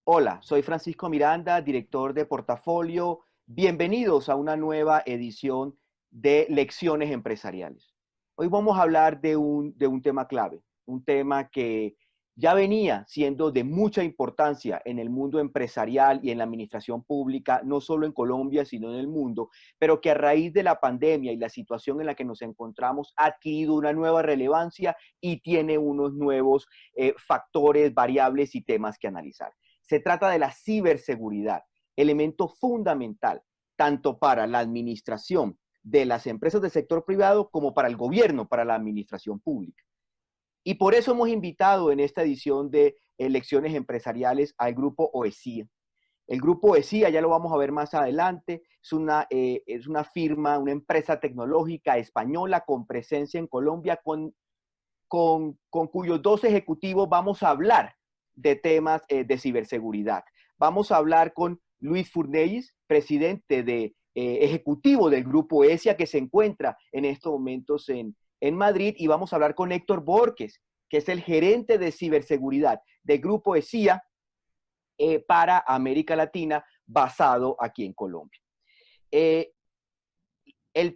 Hola, soy Francisco Miranda, director de Portafolio. Bienvenidos a una nueva edición de Lecciones Empresariales. Hoy vamos a hablar de un tema clave, un tema que ya venía siendo de mucha importancia en el mundo empresarial y en la administración pública, no solo en Colombia, sino en el mundo, pero que a raíz de la pandemia y la situación en la que nos encontramos ha adquirido una nueva relevancia y tiene unos nuevos factores, variables y temas que analizar. Se trata de la ciberseguridad, elemento fundamental tanto para la administración de las empresas del sector privado como para el gobierno, para la administración pública. Y por eso hemos invitado en esta edición de Lecciones Empresariales al grupo OESIA. El grupo OESIA, ya lo vamos a ver más adelante, es una firma, una empresa tecnológica española con presencia en Colombia, con cuyos dos ejecutivos vamos a hablar de temas de ciberseguridad. Vamos a hablar con Luis Furnells, presidente ejecutivo del grupo ESIA, que se encuentra en estos momentos en Madrid, y vamos a hablar con Héctor Borges, que es el gerente de ciberseguridad del grupo ESIA para América Latina, basado aquí en Colombia. El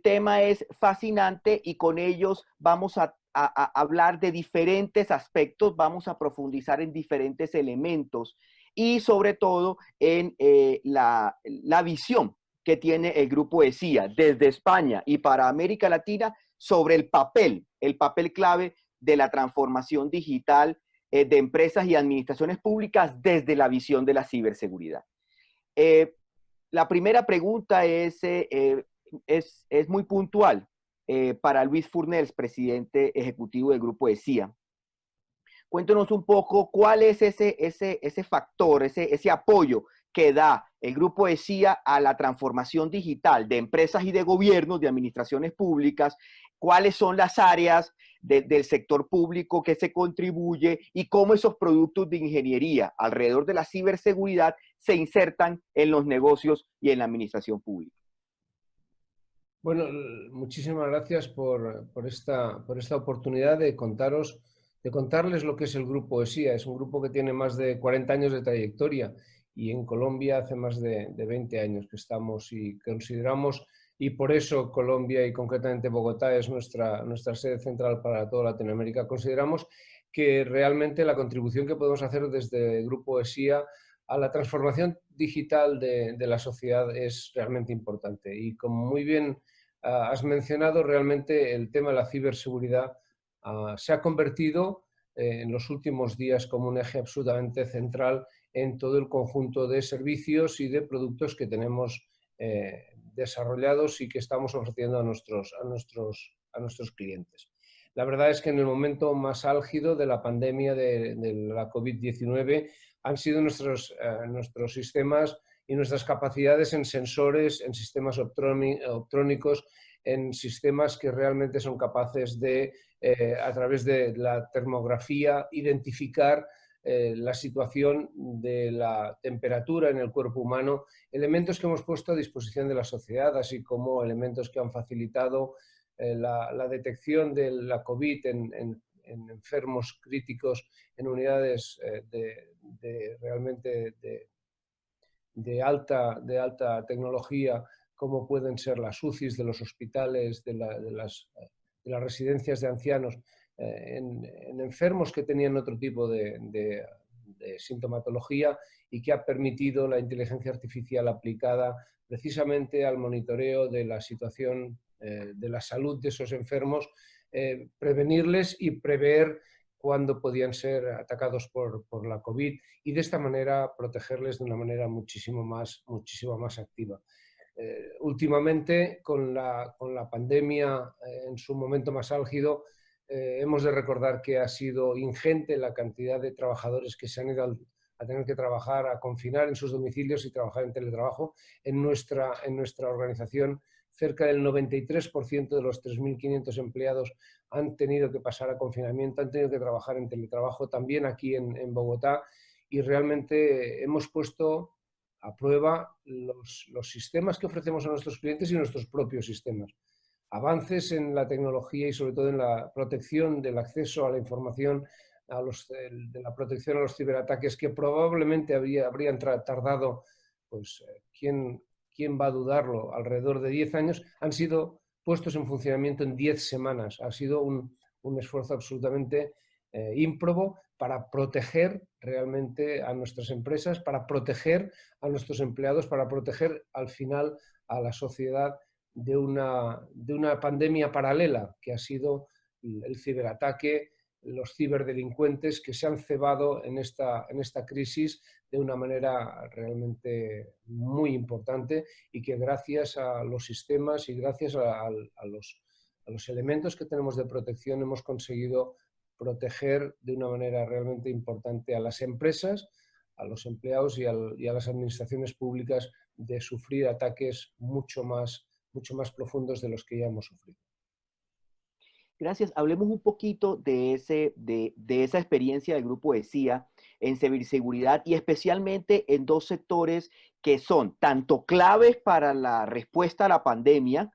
tema es fascinante y con ellos vamos a hablar de diferentes aspectos, vamos a profundizar en diferentes elementos y sobre todo en la visión que tiene el grupo ESIA desde España y para América Latina sobre el papel clave de la transformación digital de empresas y administraciones públicas desde la visión de la ciberseguridad. La primera pregunta es muy puntual para Luis Furnells, presidente ejecutivo del grupo ESIA. Cuéntanos un poco cuál es ese factor, ese apoyo que da el grupo ESIA a la transformación digital de empresas y de gobiernos, de administraciones públicas, cuáles son las áreas del sector público que se contribuye y cómo esos productos de ingeniería alrededor de la ciberseguridad se insertan en los negocios y en la administración pública. Bueno, muchísimas gracias por esta oportunidad de contarles lo que es el Grupo ESIA. Es un grupo que tiene más de 40 años de trayectoria y en Colombia hace más de 20 años que estamos y consideramos, y por eso Colombia y concretamente Bogotá es nuestra sede central para toda Latinoamérica, consideramos que realmente la contribución que podemos hacer desde el Grupo ESIA a la transformación digital de la sociedad es realmente importante. Y como muy bien has mencionado, realmente el tema de la ciberseguridad se ha convertido en los últimos días como un eje absolutamente central en todo el conjunto de servicios y de productos que tenemos desarrollados y que estamos ofreciendo a nuestros clientes. La verdad es que en el momento más álgido de la pandemia de la COVID-19 han sido nuestros sistemas y nuestras capacidades en sensores, en sistemas optrónicos, en sistemas que realmente son capaces de, a través de la termografía, identificar la situación de la temperatura en el cuerpo humano, elementos que hemos puesto a disposición de la sociedad, así como elementos que han facilitado la detección de la COVID en enfermos críticos en unidades realmente de alta tecnología, como pueden ser las UCIs de los hospitales, de las residencias de ancianos, en enfermos que tenían otro tipo de sintomatología y que ha permitido la inteligencia artificial aplicada precisamente al monitoreo de la situación de la salud de esos enfermos, prevenirles y prever cuándo podían ser atacados por la COVID y de esta manera protegerles de una manera muchísimo más activa. Últimamente, con la pandemia en su momento más álgido, hemos de recordar que ha sido ingente la cantidad de trabajadores que se han ido a tener que trabajar, a confinar en sus domicilios y trabajar en teletrabajo. En nuestra organización, cerca del 93% de los 3.500 empleados han tenido que pasar a confinamiento, han tenido que trabajar en teletrabajo, también aquí en Bogotá, y realmente hemos puesto a prueba los sistemas que ofrecemos a nuestros clientes y nuestros propios sistemas. Avances en la tecnología y sobre todo en la protección del acceso a la información de la protección a los ciberataques, que probablemente habrían tardado, pues, ¿quién va a dudarlo?, alrededor de 10 años, han sido puestos en funcionamiento en 10 semanas. Ha sido un esfuerzo absolutamente ímprobo para proteger realmente a nuestras empresas, para proteger a nuestros empleados, para proteger al final a la sociedad de una pandemia paralela que ha sido el ciberataque, los ciberdelincuentes que se han cebado en esta crisis de una manera realmente muy importante, y que gracias a los sistemas y gracias a los elementos que tenemos de protección hemos conseguido proteger de una manera realmente importante a las empresas, a los empleados y a las administraciones públicas de sufrir ataques mucho más profundos de los que ya hemos sufrido. Gracias. Hablemos un poquito de esa experiencia del grupo de CIA en ciberseguridad, y especialmente en dos sectores que son tanto claves para la respuesta a la pandemia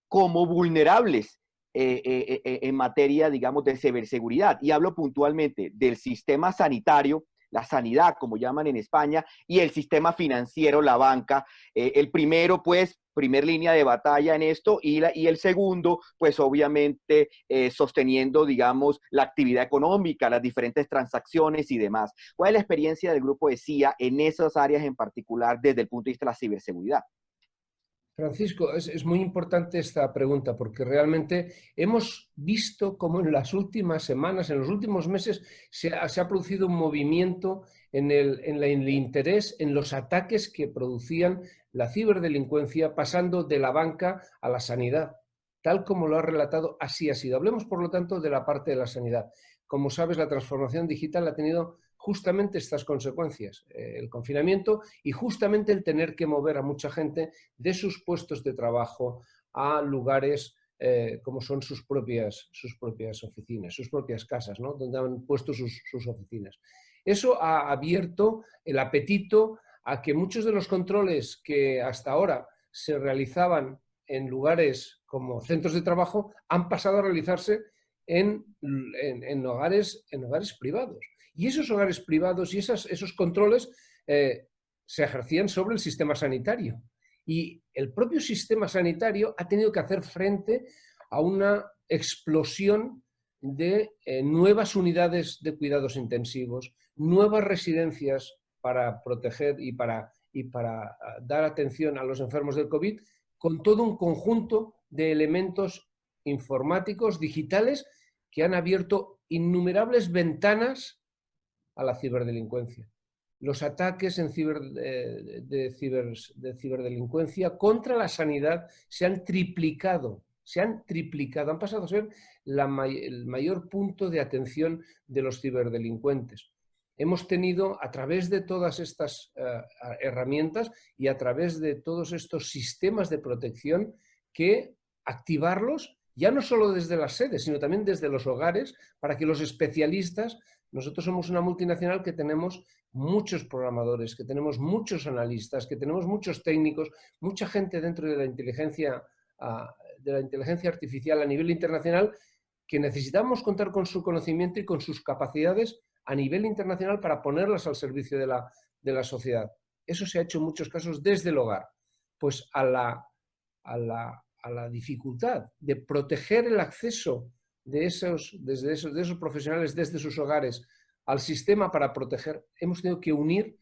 como vulnerables en materia, digamos, de ciberseguridad. Y hablo puntualmente del sistema sanitario, la sanidad, como llaman en España, y el sistema financiero, la banca. El primero, pues, primer línea de batalla en esto, y el segundo, pues obviamente sosteniendo, digamos, la actividad económica, las diferentes transacciones y demás. ¿Cuál es la experiencia del grupo de CIA en esas áreas en particular desde el punto de vista de la ciberseguridad? Francisco, es muy importante esta pregunta, porque realmente hemos visto cómo en las últimas semanas, en los últimos meses, se ha producido un movimiento en el interés en los ataques que producían la ciberdelincuencia, pasando de la banca a la sanidad. Tal como lo ha relatado, así ha sido. Hablemos, por lo tanto, de la parte de la sanidad. Como sabes, la transformación digital ha tenido justamente estas consecuencias, el confinamiento y justamente el tener que mover a mucha gente de sus puestos de trabajo a lugares como son sus propias oficinas, sus propias casas, ¿no?, donde han puesto sus oficinas. Eso ha abierto el apetito a que muchos de los controles que hasta ahora se realizaban en lugares como centros de trabajo han pasado a realizarse en hogares privados. Y esos hogares privados y esos controles se ejercían sobre el sistema sanitario. Y el propio sistema sanitario ha tenido que hacer frente a una explosión de nuevas unidades de cuidados intensivos, nuevas residencias para proteger y para dar atención a los enfermos del COVID, con todo un conjunto de elementos informáticos, digitales, que han abierto innumerables ventanas a la ciberdelincuencia. Los ataques de ciberdelincuencia contra la sanidad se han triplicado, han pasado a ser el mayor punto de atención de los ciberdelincuentes. Hemos tenido, a través de todas estas herramientas y a través de todos estos sistemas de protección, que activarlos ya no solo desde las sedes, sino también desde los hogares, para que los especialistas... Nosotros somos una multinacional que tenemos muchos programadores, que tenemos muchos analistas, que tenemos muchos técnicos, mucha gente dentro de la inteligencia artificial a nivel internacional, que necesitamos contar con su conocimiento y con sus capacidades a nivel internacional para ponerlas al servicio de la sociedad. Eso se ha hecho en muchos casos desde el hogar. Pues a la dificultad de proteger el acceso de esos profesionales desde sus hogares al sistema para proteger, hemos tenido que unir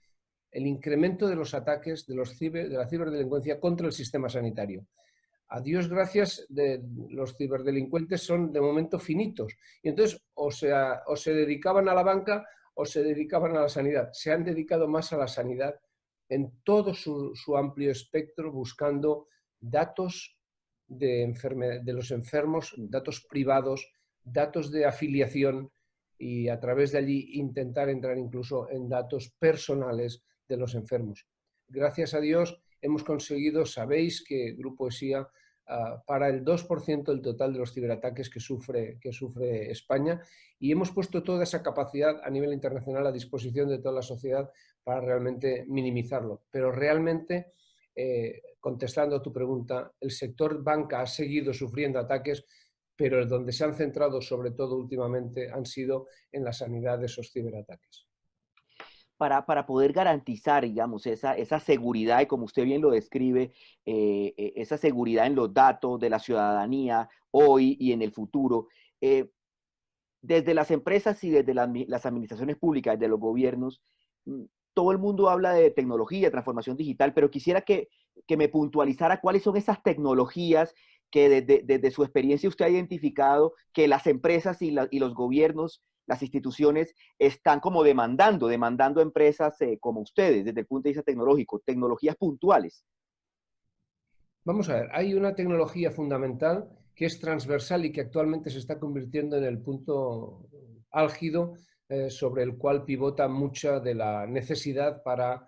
el incremento de los ataques de la ciberdelincuencia contra el sistema sanitario. A Dios gracias, los ciberdelincuentes son de momento finitos, y entonces o se dedicaban a la banca o se dedicaban a la sanidad. Se han dedicado más a la sanidad en todo su amplio espectro, buscando datos de los enfermos, datos privados, datos de afiliación, y a través de allí intentar entrar incluso en datos personales de los enfermos. Gracias a Dios hemos conseguido, sabéis que Grupo ESIA para el 2% del total de los ciberataques que sufre España, y hemos puesto toda esa capacidad a nivel internacional a disposición de toda la sociedad para realmente minimizarlo. Pero realmente, contestando a tu pregunta, el sector banca ha seguido sufriendo ataques pero donde se han centrado sobre todo últimamente han sido en la sanidad de esos ciberataques. Para poder garantizar, digamos, esa seguridad, y como usted bien lo describe, esa seguridad en los datos de la ciudadanía hoy y en el futuro, eh, desde las empresas y desde las administraciones públicas, desde los gobiernos, mm, todo el mundo habla de tecnología, transformación digital, pero quisiera que me puntualizara cuáles son esas tecnologías que desde su experiencia usted ha identificado que las empresas y los gobiernos, las instituciones, están como demandando a empresas como ustedes, desde el punto de vista tecnológico, tecnologías puntuales. Vamos a ver, hay una tecnología fundamental que es transversal y que actualmente se está convirtiendo en el punto álgido sobre el cual pivota mucha de la necesidad para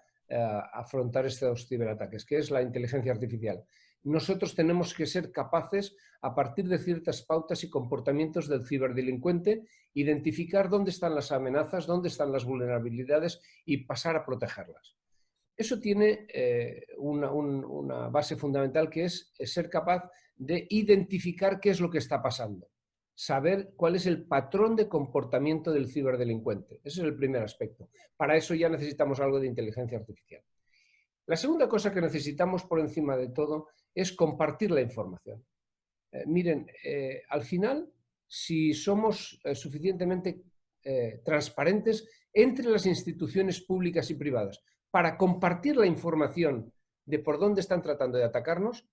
afrontar estos ciberataques, que es la inteligencia artificial. Nosotros tenemos que ser capaces, a partir de ciertas pautas y comportamientos del ciberdelincuente, identificar dónde están las amenazas, dónde están las vulnerabilidades y pasar a protegerlas. Eso tiene una base fundamental, que es ser capaz de identificar qué es lo que está pasando, saber cuál es el patrón de comportamiento del ciberdelincuente. Ese es el primer aspecto. Para eso ya necesitamos algo de inteligencia artificial. La segunda cosa que necesitamos por encima de todo es compartir la información. Miren, al final, si somos suficientemente transparentes entre las instituciones públicas y privadas para compartir la información de por dónde están tratando de atacarnos,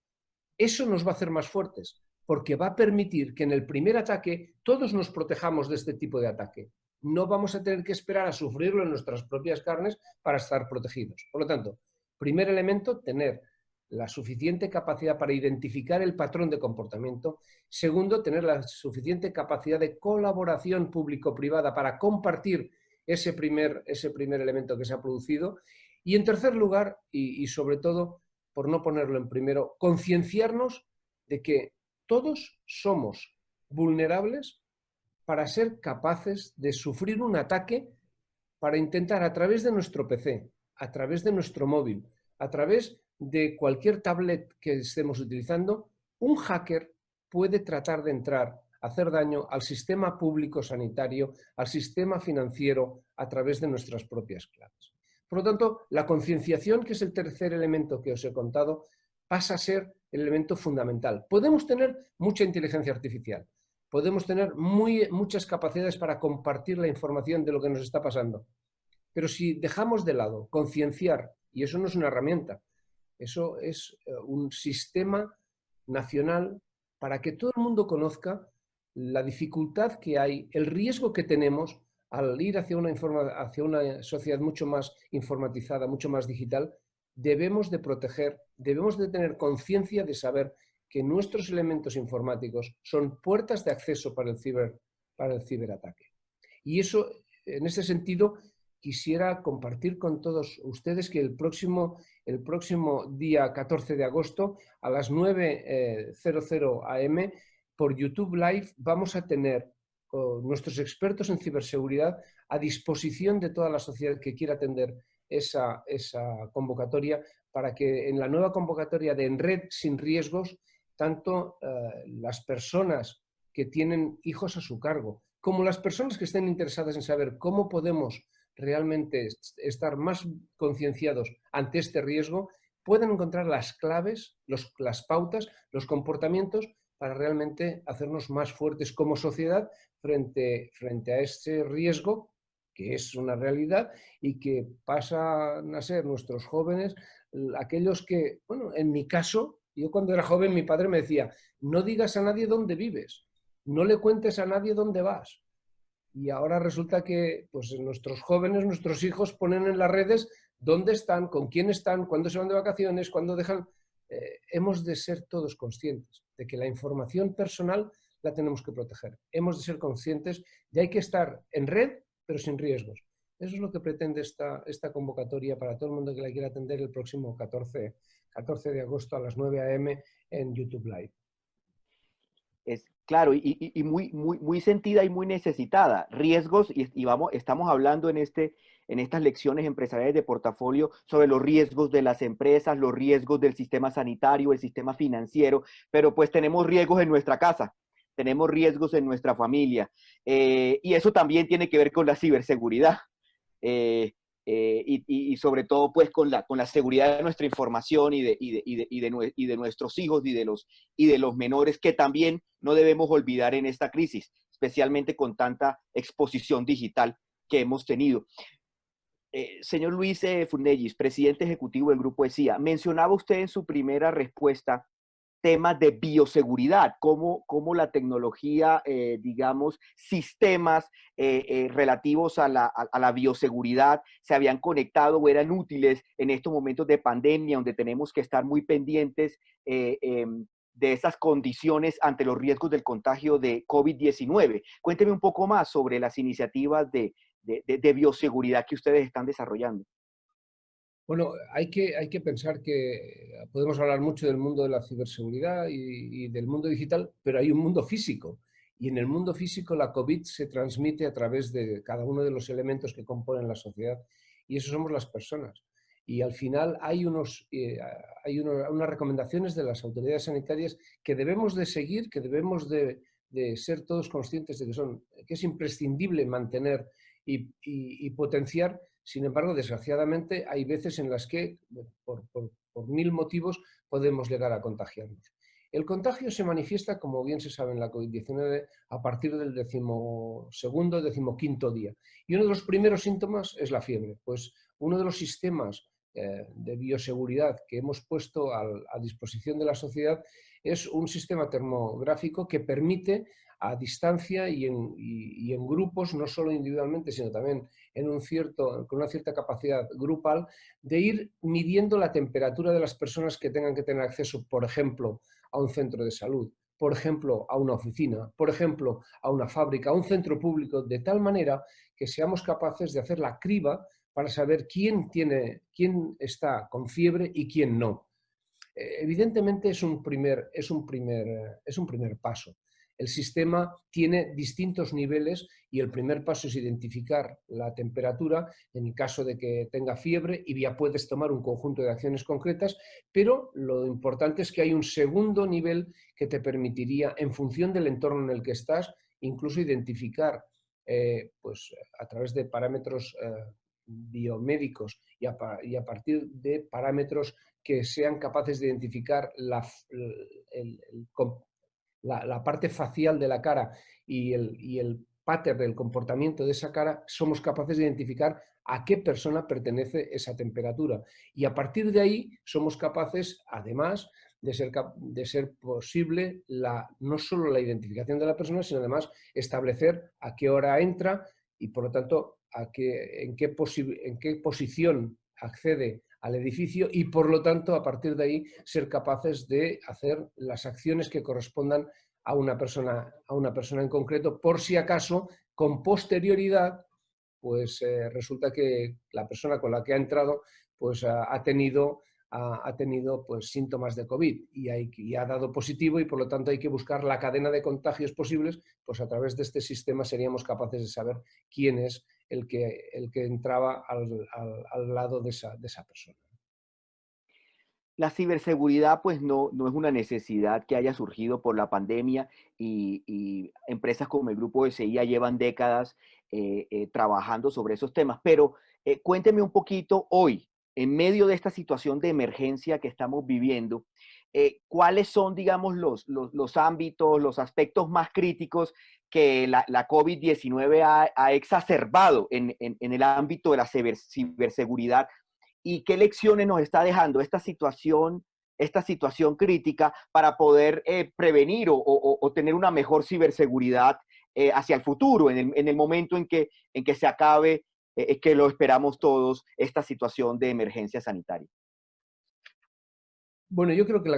eso nos va a hacer más fuertes, porque va a permitir que en el primer ataque todos nos protejamos de este tipo de ataque. No vamos a tener que esperar a sufrirlo en nuestras propias carnes para estar protegidos. Por lo tanto, primer elemento, tener la suficiente capacidad para identificar el patrón de comportamiento. Segundo, tener la suficiente capacidad de colaboración público-privada para compartir ese primer elemento que se ha producido. Y en tercer lugar, y sobre todo, por no ponerlo en primero, concienciarnos de que todos somos vulnerables para ser capaces de sufrir un ataque, para intentar a través de nuestro PC, a través de nuestro móvil, a través de cualquier tablet que estemos utilizando, un hacker puede tratar de entrar, hacer daño al sistema público sanitario, al sistema financiero, a través de nuestras propias claves. Por lo tanto, la concienciación, que es el tercer elemento que os he contado, pasa a ser el elemento fundamental. Podemos tener mucha inteligencia artificial, podemos tener muchas capacidades para compartir la información de lo que nos está pasando, pero si dejamos de lado concienciar, y eso no es una herramienta, eso es un sistema nacional para que todo el mundo conozca la dificultad que hay, el riesgo que tenemos al ir hacia una sociedad mucho más informatizada, mucho más digital. Debemos de proteger, debemos de tener conciencia de saber que nuestros elementos informáticos son puertas de acceso para el ciberataque. Y eso, en ese sentido, quisiera compartir con todos ustedes que el próximo día 14 de agosto a las 9:00 am por YouTube Live vamos a tener nuestros expertos en ciberseguridad a disposición de toda la sociedad que quiera atender esa convocatoria, para que en la nueva convocatoria de En Red Sin Riesgos, tanto las personas que tienen hijos a su cargo, como las personas que estén interesadas en saber cómo podemos realmente estar más concienciados ante este riesgo, pueden encontrar las claves, las pautas, los comportamientos para realmente hacernos más fuertes como sociedad frente a este riesgo, que es una realidad y que pasan a ser nuestros jóvenes aquellos que, bueno, en mi caso, yo cuando era joven mi padre me decía, no digas a nadie dónde vives, no le cuentes a nadie dónde vas. Y ahora resulta que pues, nuestros jóvenes, nuestros hijos ponen en las redes dónde están, con quién están, cuándo se van de vacaciones, cuándo dejan. Hemos de ser todos conscientes de que la información personal la tenemos que proteger. Hemos de ser conscientes de que hay que estar en red, pero sin riesgos. Eso es lo que pretende esta convocatoria para todo el mundo que la quiera atender el próximo 14 de agosto a las 9 am en YouTube Live. Es claro, y muy sentida y muy necesitada. Riesgos, estamos hablando en estas lecciones empresariales de portafolio sobre los riesgos de las empresas, los riesgos del sistema sanitario, el sistema financiero, pero pues tenemos riesgos en nuestra casa. tenemos riesgos en nuestra familia. Y eso también tiene que ver con la ciberseguridad. Y sobre todo pues con la seguridad de nuestra información y de nuestros hijos y de los menores, que también no debemos olvidar en esta crisis, especialmente con tanta exposición digital que hemos tenido. Señor Luis Funellis, presidente ejecutivo del Grupo ESIA, mencionaba usted en su primera respuesta temas de bioseguridad, cómo la tecnología, digamos, sistemas relativos a la bioseguridad se habían conectado o eran útiles en estos momentos de pandemia, donde tenemos que estar muy pendientes de esas condiciones ante los riesgos del contagio de COVID-19. Cuénteme un poco más sobre las iniciativas de bioseguridad que ustedes están desarrollando. Bueno, hay que pensar que podemos hablar mucho del mundo de la ciberseguridad y del mundo digital, pero hay un mundo físico. Y en el mundo físico la COVID se transmite a través de cada uno de los elementos que componen la sociedad. Y eso somos las personas. Y al final hay unas recomendaciones de las autoridades sanitarias que debemos de seguir, que debemos de ser todos conscientes de que es imprescindible mantener y potenciar. Sin embargo, desgraciadamente, hay veces en las que, por mil motivos, podemos llegar a contagiarnos. El contagio se manifiesta, como bien se sabe en la COVID-19, a partir del 12º, 15º día. Y uno de los primeros síntomas es la fiebre. Pues uno de los sistemas de bioseguridad que hemos puesto a disposición de la sociedad es un sistema termográfico que permite a distancia y en grupos, no solo individualmente, sino también con una cierta capacidad grupal, de ir midiendo la temperatura de las personas que tengan que tener acceso, por ejemplo, a un centro de salud, por ejemplo, a una oficina, por ejemplo, a una fábrica, a un centro público, de tal manera que seamos capaces de hacer la criba para saber quién está con fiebre y quién no. Evidentemente es un primer paso. El sistema tiene distintos niveles y el primer paso es identificar la temperatura en el caso de que tenga fiebre y ya puedes tomar un conjunto de acciones concretas, pero lo importante es que hay un segundo nivel que te permitiría, en función del entorno en el que estás, incluso identificar pues, a través de parámetros biomédicos y a partir de parámetros que sean capaces de identificar la parte facial de la cara y el pattern del comportamiento de esa cara, somos capaces de identificar a qué persona pertenece esa temperatura. Y a partir de ahí somos capaces, además, de ser posible no solo la identificación de la persona, sino además establecer a qué hora entra y, por lo tanto, en qué posición accede al edificio y, por lo tanto, a partir de ahí, ser capaces de hacer las acciones que correspondan a una persona en concreto, por si acaso, con posterioridad, pues resulta que la persona con la que ha entrado pues ha tenido pues, síntomas de COVID y ha dado positivo y por lo tanto hay que buscar la cadena de contagios posibles, pues a través de este sistema seríamos capaces de saber quién es el que entraba al lado de esa persona. La ciberseguridad pues no es una necesidad que haya surgido por la pandemia y empresas como el Grupo SI ya llevan décadas trabajando sobre esos temas, pero cuénteme un poquito hoy, en medio de esta situación de emergencia que estamos viviendo, ¿cuáles son, digamos, los ámbitos, los aspectos más críticos que la COVID-19 ha exacerbado en el ámbito de la ciberseguridad? ¿Y qué lecciones nos está dejando esta situación crítica para poder prevenir o tener una mejor ciberseguridad hacia el futuro, en el momento en que se acabe, que lo esperamos todos, esta situación de emergencia sanitaria? Bueno, yo creo que la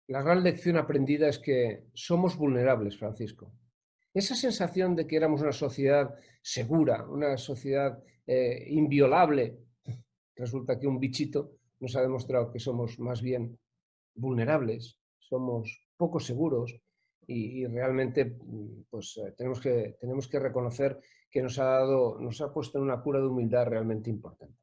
gran lección aprendida es que somos vulnerables, Francisco. Esa sensación de que éramos una sociedad segura, una sociedad inviolable, resulta que un bichito nos ha demostrado que somos más bien vulnerables, somos poco seguros y realmente pues, tenemos que reconocer que nos ha puesto en una cura de humildad realmente importante.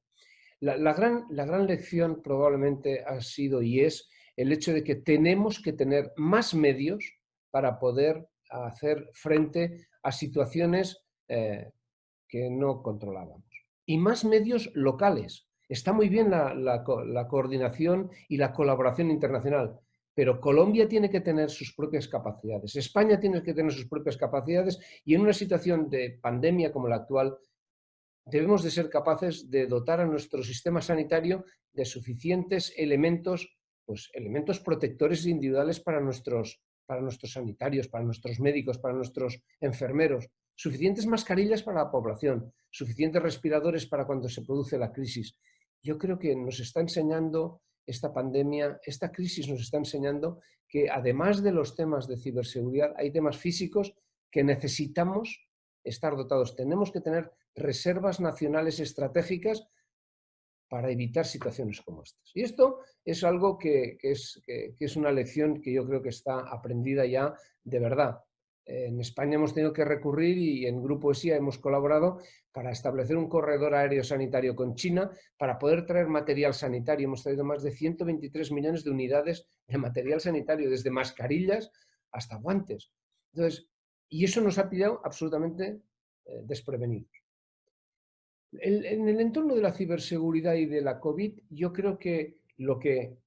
La gran lección probablemente ha sido y es el hecho de que tenemos que tener más medios para poder hacer frente a situaciones que no controlábamos. Y más medios locales. Está muy bien la coordinación y la colaboración internacional, pero Colombia tiene que tener sus propias capacidades, España tiene que tener sus propias capacidades, y en una situación de pandemia como la actual debemos de ser capaces de dotar a nuestro sistema sanitario de suficientes elementos, pues elementos protectores individuales para nuestros sanitarios, para nuestros médicos, para nuestros enfermeros, suficientes mascarillas para la población, suficientes respiradores para cuando se produce la crisis. Yo creo que nos está enseñando esta pandemia, esta crisis nos está enseñando que además de los temas de ciberseguridad, hay temas físicos que necesitamos estar dotados. Tenemos que tener reservas nacionales estratégicas para evitar situaciones como estas. Y esto es algo que es una lección que yo creo que está aprendida ya de verdad. En España hemos tenido que recurrir, y en Grupo ESIA hemos colaborado para establecer un corredor aéreo sanitario con China para poder traer material sanitario. Hemos traído más de 123 millones de unidades de material sanitario, desde mascarillas hasta guantes. Entonces, y eso nos ha pillado absolutamente desprevenidos. En el entorno de la ciberseguridad y de la COVID, yo creo que lo que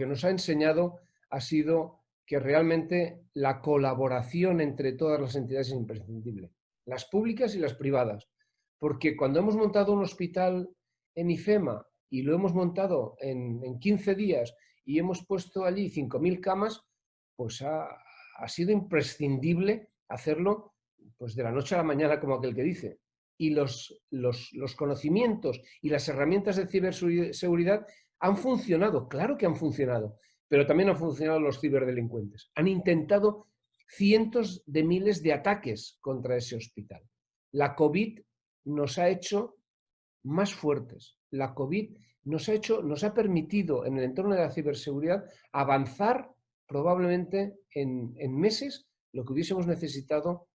nos ha enseñado ha sido que realmente la colaboración entre todas las entidades es imprescindible, las públicas y las privadas, porque cuando hemos montado un hospital en IFEMA y lo hemos montado en 15 días y hemos puesto allí 5.000 camas, pues ha sido imprescindible hacerlo pues de la noche a la mañana, como aquel que dice. Y los conocimientos y las herramientas de ciberseguridad han funcionado, claro que han funcionado, pero también han funcionado los ciberdelincuentes. Han intentado cientos de miles de ataques contra ese hospital. La COVID nos ha hecho más fuertes. La COVID nos ha permitido en el entorno de la ciberseguridad avanzar probablemente en meses lo que hubiésemos necesitado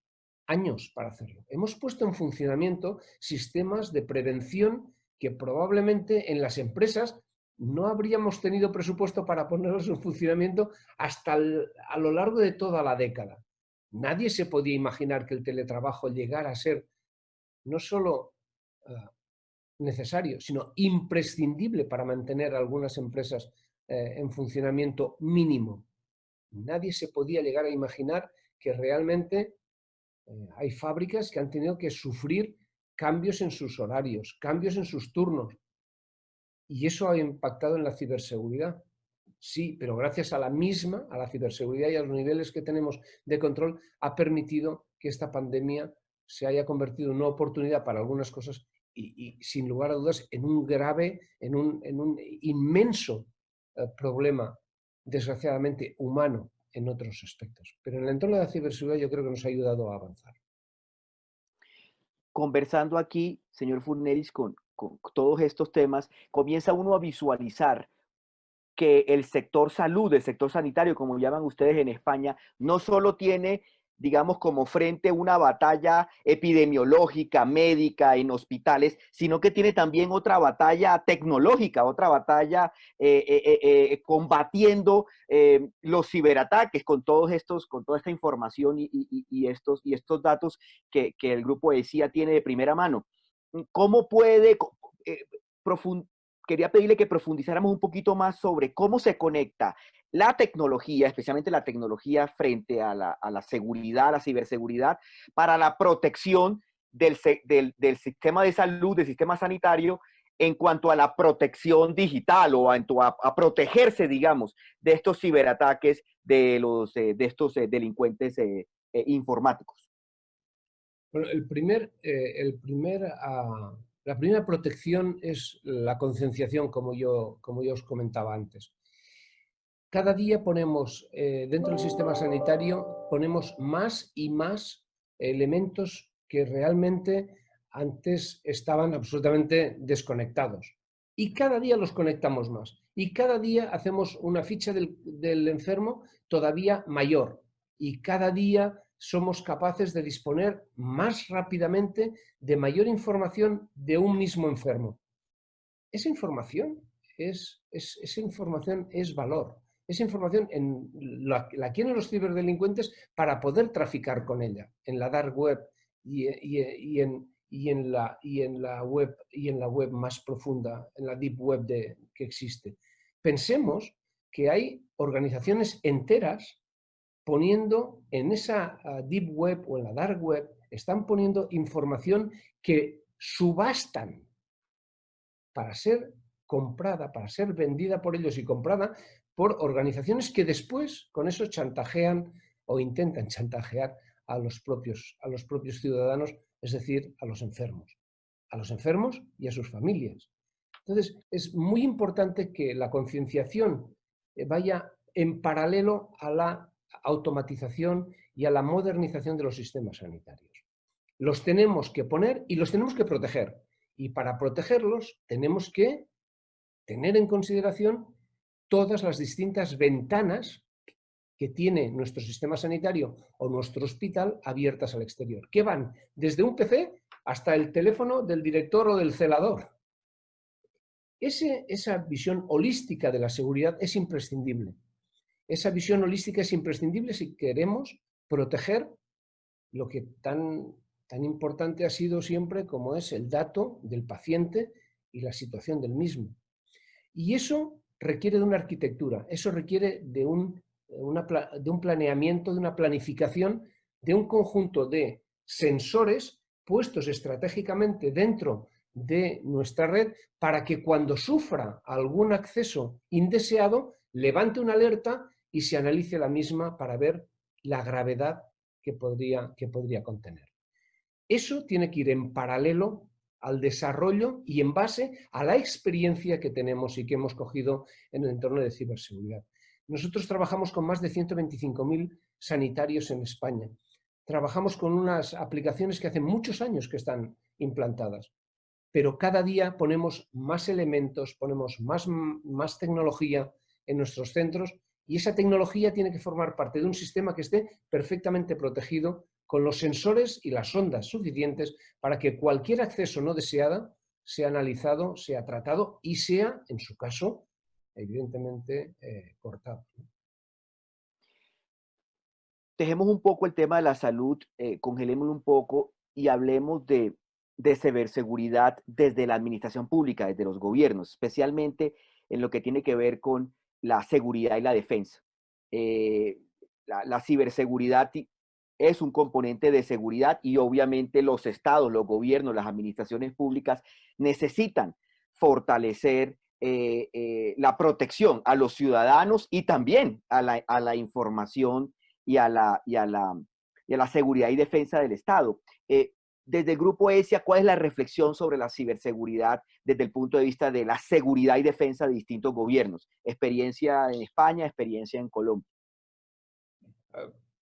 años para hacerlo. Hemos puesto en funcionamiento sistemas de prevención que probablemente en las empresas no habríamos tenido presupuesto para ponerlos en funcionamiento hasta a lo largo de toda la década. Nadie se podía imaginar que el teletrabajo llegara a ser no solo necesario, sino imprescindible para mantener algunas empresas en funcionamiento mínimo. Nadie se podía llegar a imaginar que realmente hay fábricas que han tenido que sufrir cambios en sus horarios, cambios en sus turnos. Y eso ha impactado en la ciberseguridad. Sí, pero gracias a la ciberseguridad y a los niveles que tenemos de control, ha permitido que esta pandemia se haya convertido en una oportunidad para algunas cosas y sin lugar a dudas, en un inmenso problema, desgraciadamente, humano en otros aspectos. Pero en el entorno de la ciberseguridad yo creo que nos ha ayudado a avanzar. Conversando aquí, señor Furneris, con todos estos temas, comienza uno a visualizar que el sector salud, el sector sanitario, como llaman ustedes en España, no solo tiene, digamos, como frente una batalla epidemiológica, médica, en hospitales, sino que tiene también otra batalla tecnológica, otra batalla combatiendo los ciberataques con toda esta información y estos datos que el grupo ESIA tiene de primera mano. ¿Cómo puede quería pedirle que profundizáramos un poquito más sobre cómo se conecta la tecnología, especialmente la tecnología frente a la seguridad, a la ciberseguridad, para la protección del sistema de salud, del sistema sanitario, en cuanto a la protección digital o a protegerse, digamos, de estos ciberataques de estos delincuentes informáticos. Bueno, la primera protección es la concienciación, como yo os comentaba antes. Cada día ponemos, dentro del sistema sanitario, ponemos más y más elementos que realmente antes estaban absolutamente desconectados. Y cada día los conectamos más. Y cada día hacemos una ficha del enfermo todavía mayor. Y cada día somos capaces de disponer más rápidamente de mayor información de un mismo enfermo. Esa información es valor. esa información la quieren los ciberdelincuentes para poder traficar con ella en la dark web y en la web más profunda, en la deep web que existe. Pensemos que hay organizaciones enteras poniendo en esa deep web o en la dark web, están poniendo información que subastan para ser comprada, para ser vendida por ellos y comprada por organizaciones que después con eso chantajean o intentan chantajear a los propios ciudadanos, es decir, a los enfermos y a sus familias. Entonces, es muy importante que la concienciación vaya en paralelo a la automatización y a la modernización de los sistemas sanitarios. Los tenemos que poner y los tenemos que proteger. Y para protegerlos tenemos que tener en consideración todas las distintas ventanas que tiene nuestro sistema sanitario o nuestro hospital abiertas al exterior, que van desde un PC hasta el teléfono del director o del celador. Esa visión holística de la seguridad es imprescindible. Esa visión holística es imprescindible si queremos proteger lo que tan importante ha sido siempre como es el dato del paciente y la situación del mismo. Y eso requiere de una arquitectura, eso requiere de un planeamiento, de una planificación, de un conjunto de sensores puestos estratégicamente dentro de nuestra red para que cuando sufra algún acceso indeseado, levante una alerta y se analice la misma para ver la gravedad que podría contener. Eso tiene que ir en paralelo al desarrollo y en base a la experiencia que tenemos y que hemos cogido en el entorno de ciberseguridad. Nosotros trabajamos con más de 125.000 sanitarios en España. Trabajamos con unas aplicaciones que hace muchos años que están implantadas, pero cada día ponemos más elementos, ponemos más tecnología en nuestros centros y esa tecnología tiene que formar parte de un sistema que esté perfectamente protegido con los sensores y las ondas suficientes para que cualquier acceso no deseado sea analizado, sea tratado y sea, en su caso, evidentemente, cortado. Dejemos un poco el tema de la salud, congelémoslo un poco y hablemos de ciberseguridad desde la administración pública, desde los gobiernos, especialmente en lo que tiene que ver con la seguridad y la defensa. La ciberseguridad es un componente de seguridad y obviamente los estados, los gobiernos, las administraciones públicas necesitan fortalecer la protección a los ciudadanos y también a la información y a la seguridad y defensa del Estado. Desde el Grupo ESIA, ¿cuál es la reflexión sobre la ciberseguridad desde el punto de vista de la seguridad y defensa de distintos gobiernos? Experiencia en España, experiencia en Colombia.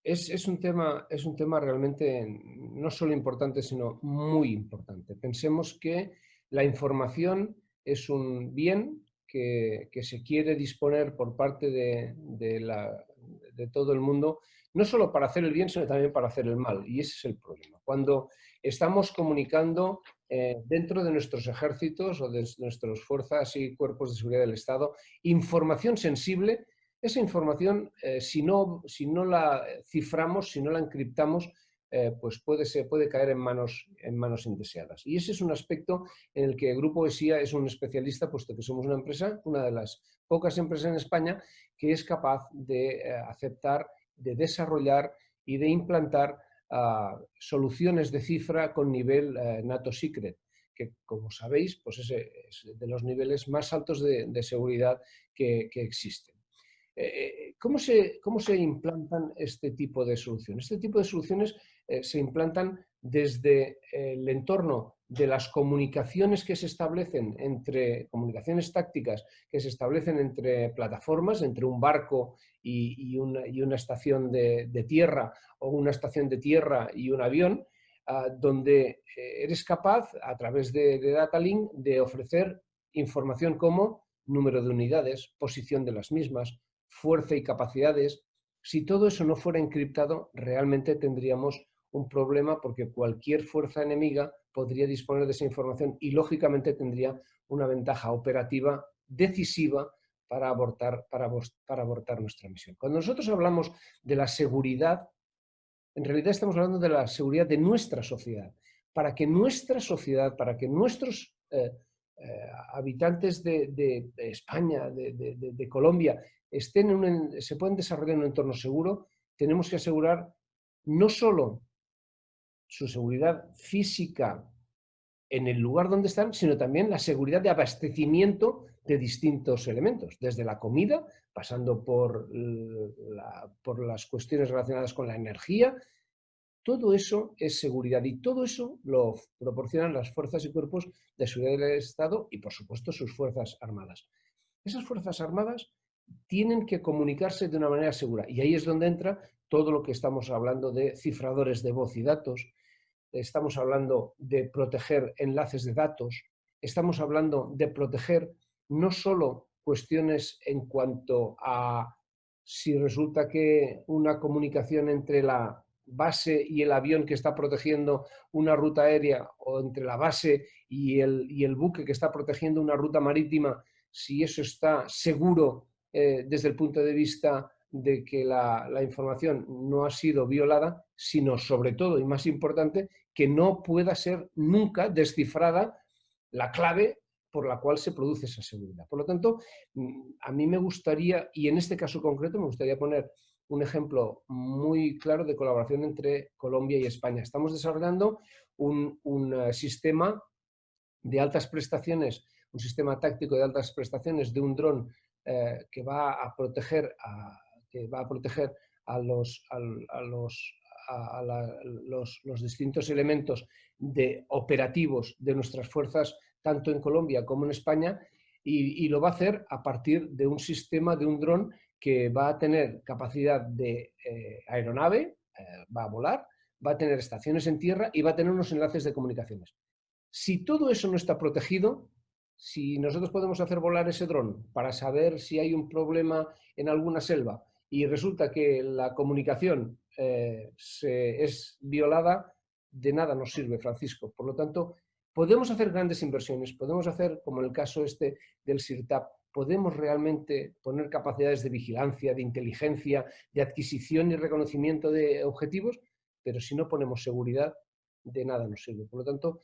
Es un tema realmente no solo importante, sino muy importante. Pensemos que la información es un bien que se quiere disponer por parte de todo el mundo, no solo para hacer el bien, sino también para hacer el mal. Y ese es el problema. Cuando estamos comunicando dentro de nuestros ejércitos o de nuestras fuerzas y cuerpos de seguridad del Estado, información sensible, esa información, si no la ciframos, si no la encriptamos, pues puede caer en manos indeseadas. Y ese es un aspecto en el que el Grupo ESIA es un especialista, puesto que somos una empresa, una de las pocas empresas en España que es capaz de aceptar, de desarrollar y de implantar soluciones de cifra con nivel NATO Secret, que como sabéis, pues es de los niveles más altos de seguridad que existen. ¿Cómo se implantan este tipo de soluciones? Este tipo de soluciones se implantan desde el entorno de las comunicaciones que se establecen comunicaciones tácticas que se establecen entre plataformas, entre un barco y una estación de tierra o una estación de tierra y un avión, donde eres capaz, a través de Data Link, de ofrecer información como número de unidades, posición de las mismas, fuerza y capacidades. Si todo eso no fuera encriptado, realmente tendríamos un problema porque cualquier fuerza enemiga podría disponer de esa información y lógicamente tendría una ventaja operativa decisiva para abortar nuestra misión. Cuando nosotros hablamos de la seguridad, en realidad estamos hablando de la seguridad de nuestra sociedad, para que nuestra sociedad, para que nuestros habitantes de España, de Colombia, se puedan desarrollar en un entorno seguro, tenemos que asegurar no solo su seguridad física en el lugar donde están, sino también la seguridad de abastecimiento de distintos elementos, desde la comida, pasando por las cuestiones relacionadas con la energía. Todo eso es seguridad y todo eso lo proporcionan las fuerzas y cuerpos de seguridad del Estado y, por supuesto, sus fuerzas armadas. Esas fuerzas armadas tienen que comunicarse de una manera segura y ahí es donde entra todo lo que estamos hablando de cifradores de voz y datos. Estamos hablando de proteger enlaces de datos, estamos hablando de proteger no solo cuestiones en cuanto a si resulta que una comunicación entre la base y el avión que está protegiendo una ruta aérea o entre la base y el buque que está protegiendo una ruta marítima, si eso está seguro desde el punto de vista de que la información no ha sido violada, sino sobre todo y más importante, que no pueda ser nunca descifrada la clave por la cual se produce esa seguridad. Por lo tanto, a mí me gustaría, y en este caso concreto me gustaría poner un ejemplo muy claro de colaboración entre Colombia y España. Estamos desarrollando un sistema de altas prestaciones, un sistema táctico de altas prestaciones de un dron que va a proteger a los distintos elementos operativos de nuestras fuerzas, tanto en Colombia como en España, y lo va a hacer a partir de un sistema, de un dron que va a tener capacidad de aeronave, va a volar, va a tener estaciones en tierra y va a tener unos enlaces de comunicaciones. Si todo eso no está protegido, si nosotros podemos hacer volar ese dron para saber si hay un problema en alguna selva y resulta que la comunicación es violada, de nada nos sirve, Francisco. Por lo tanto, podemos hacer grandes inversiones, podemos hacer, como en el caso este del SIRTAP, podemos realmente poner capacidades de vigilancia, de inteligencia, de adquisición y reconocimiento de objetivos, pero si no ponemos seguridad, de nada nos sirve. Por lo tanto,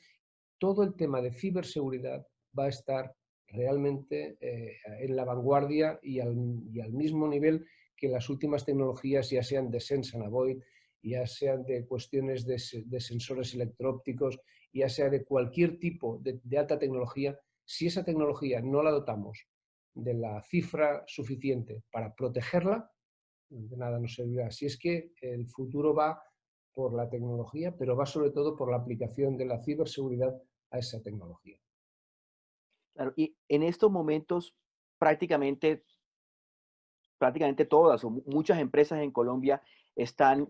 todo el tema de ciberseguridad va a estar realmente en la vanguardia y al mismo nivel que las últimas tecnologías, ya sean de Sense and Avoid, ya sean de cuestiones de sensores electróopticos, ya sea de cualquier tipo de alta tecnología. Si esa tecnología no la dotamos de la cifra suficiente para protegerla, de nada nos servirá. Si es que el futuro va por la tecnología, pero va sobre todo por la aplicación de la ciberseguridad a esa tecnología. Claro, y en estos momentos prácticamente todas o muchas empresas en Colombia están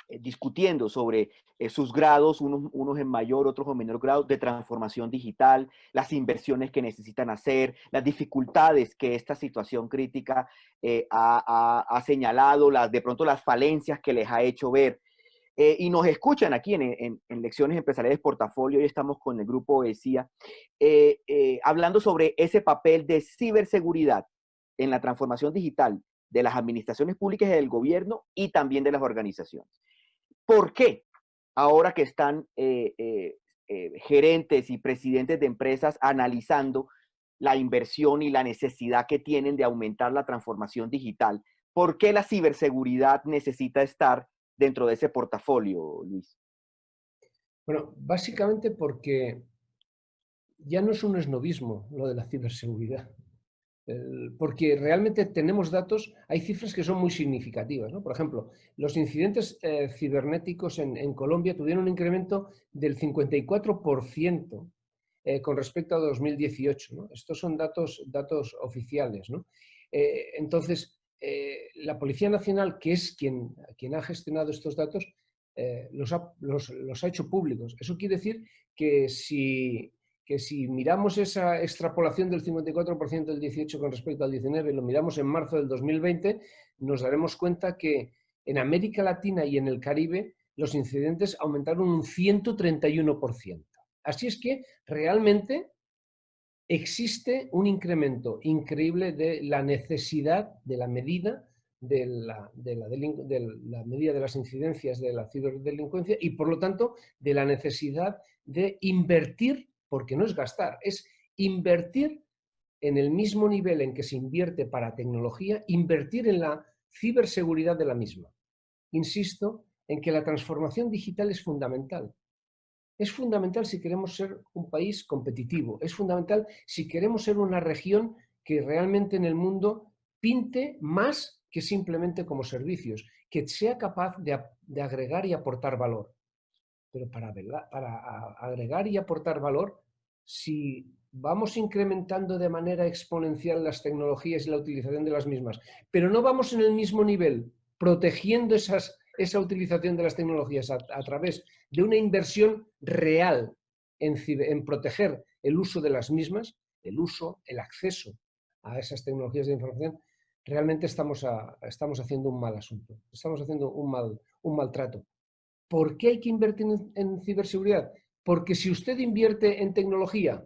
discutiendo sobre sus grados, unos en mayor, otros en menor grado, de transformación digital, las inversiones que necesitan hacer, las dificultades que esta situación crítica ha señalado, de pronto las falencias que les ha hecho ver. Y nos escuchan aquí en Lecciones Empresariales Portafolio, hoy estamos con el grupo ESIA, hablando sobre ese papel de ciberseguridad en la transformación digital de las administraciones públicas y del gobierno y también de las organizaciones. ¿Por qué ahora que están gerentes y presidentes de empresas analizando la inversión y la necesidad que tienen de aumentar la transformación digital, por qué la ciberseguridad necesita estar dentro de ese portafolio, Luis? Bueno, básicamente porque ya no es un esnovismo lo de la ciberseguridad. Porque realmente tenemos datos, hay cifras que son muy significativas, ¿no? Por ejemplo, los incidentes cibernéticos en Colombia tuvieron un incremento del 54% con respecto a 2018, ¿no? Estos son datos oficiales, ¿no? Entonces, la Policía Nacional, que es quien ha gestionado estos datos, los ha hecho públicos. Eso quiere decir que si miramos esa extrapolación del 54% del 18 con respecto al 19 y lo miramos en marzo del 2020, nos daremos cuenta que en América Latina y en el Caribe los incidentes aumentaron un 131%. Así es que realmente existe un incremento increíble de la necesidad de la medida de la medida de las incidencias de la ciberdelincuencia y, por lo tanto, de la necesidad de invertir, porque no es gastar, es invertir en el mismo nivel en que se invierte para tecnología, invertir en la ciberseguridad de la misma. Insisto en que la transformación digital es fundamental. Es fundamental si queremos ser un país competitivo, es fundamental si queremos ser una región que realmente en el mundo pinte más que simplemente como servicios, que sea capaz de agregar y aportar valor. Pero para agregar y aportar valor, si vamos incrementando de manera exponencial las tecnologías y la utilización de las mismas, pero no vamos en el mismo nivel protegiendo esa utilización de las tecnologías a través de una inversión real en proteger el uso de las mismas, el uso, el acceso a esas tecnologías de información, realmente estamos haciendo un mal asunto, estamos haciendo un maltrato. ¿Por qué hay que invertir en ciberseguridad? Porque si usted invierte en tecnología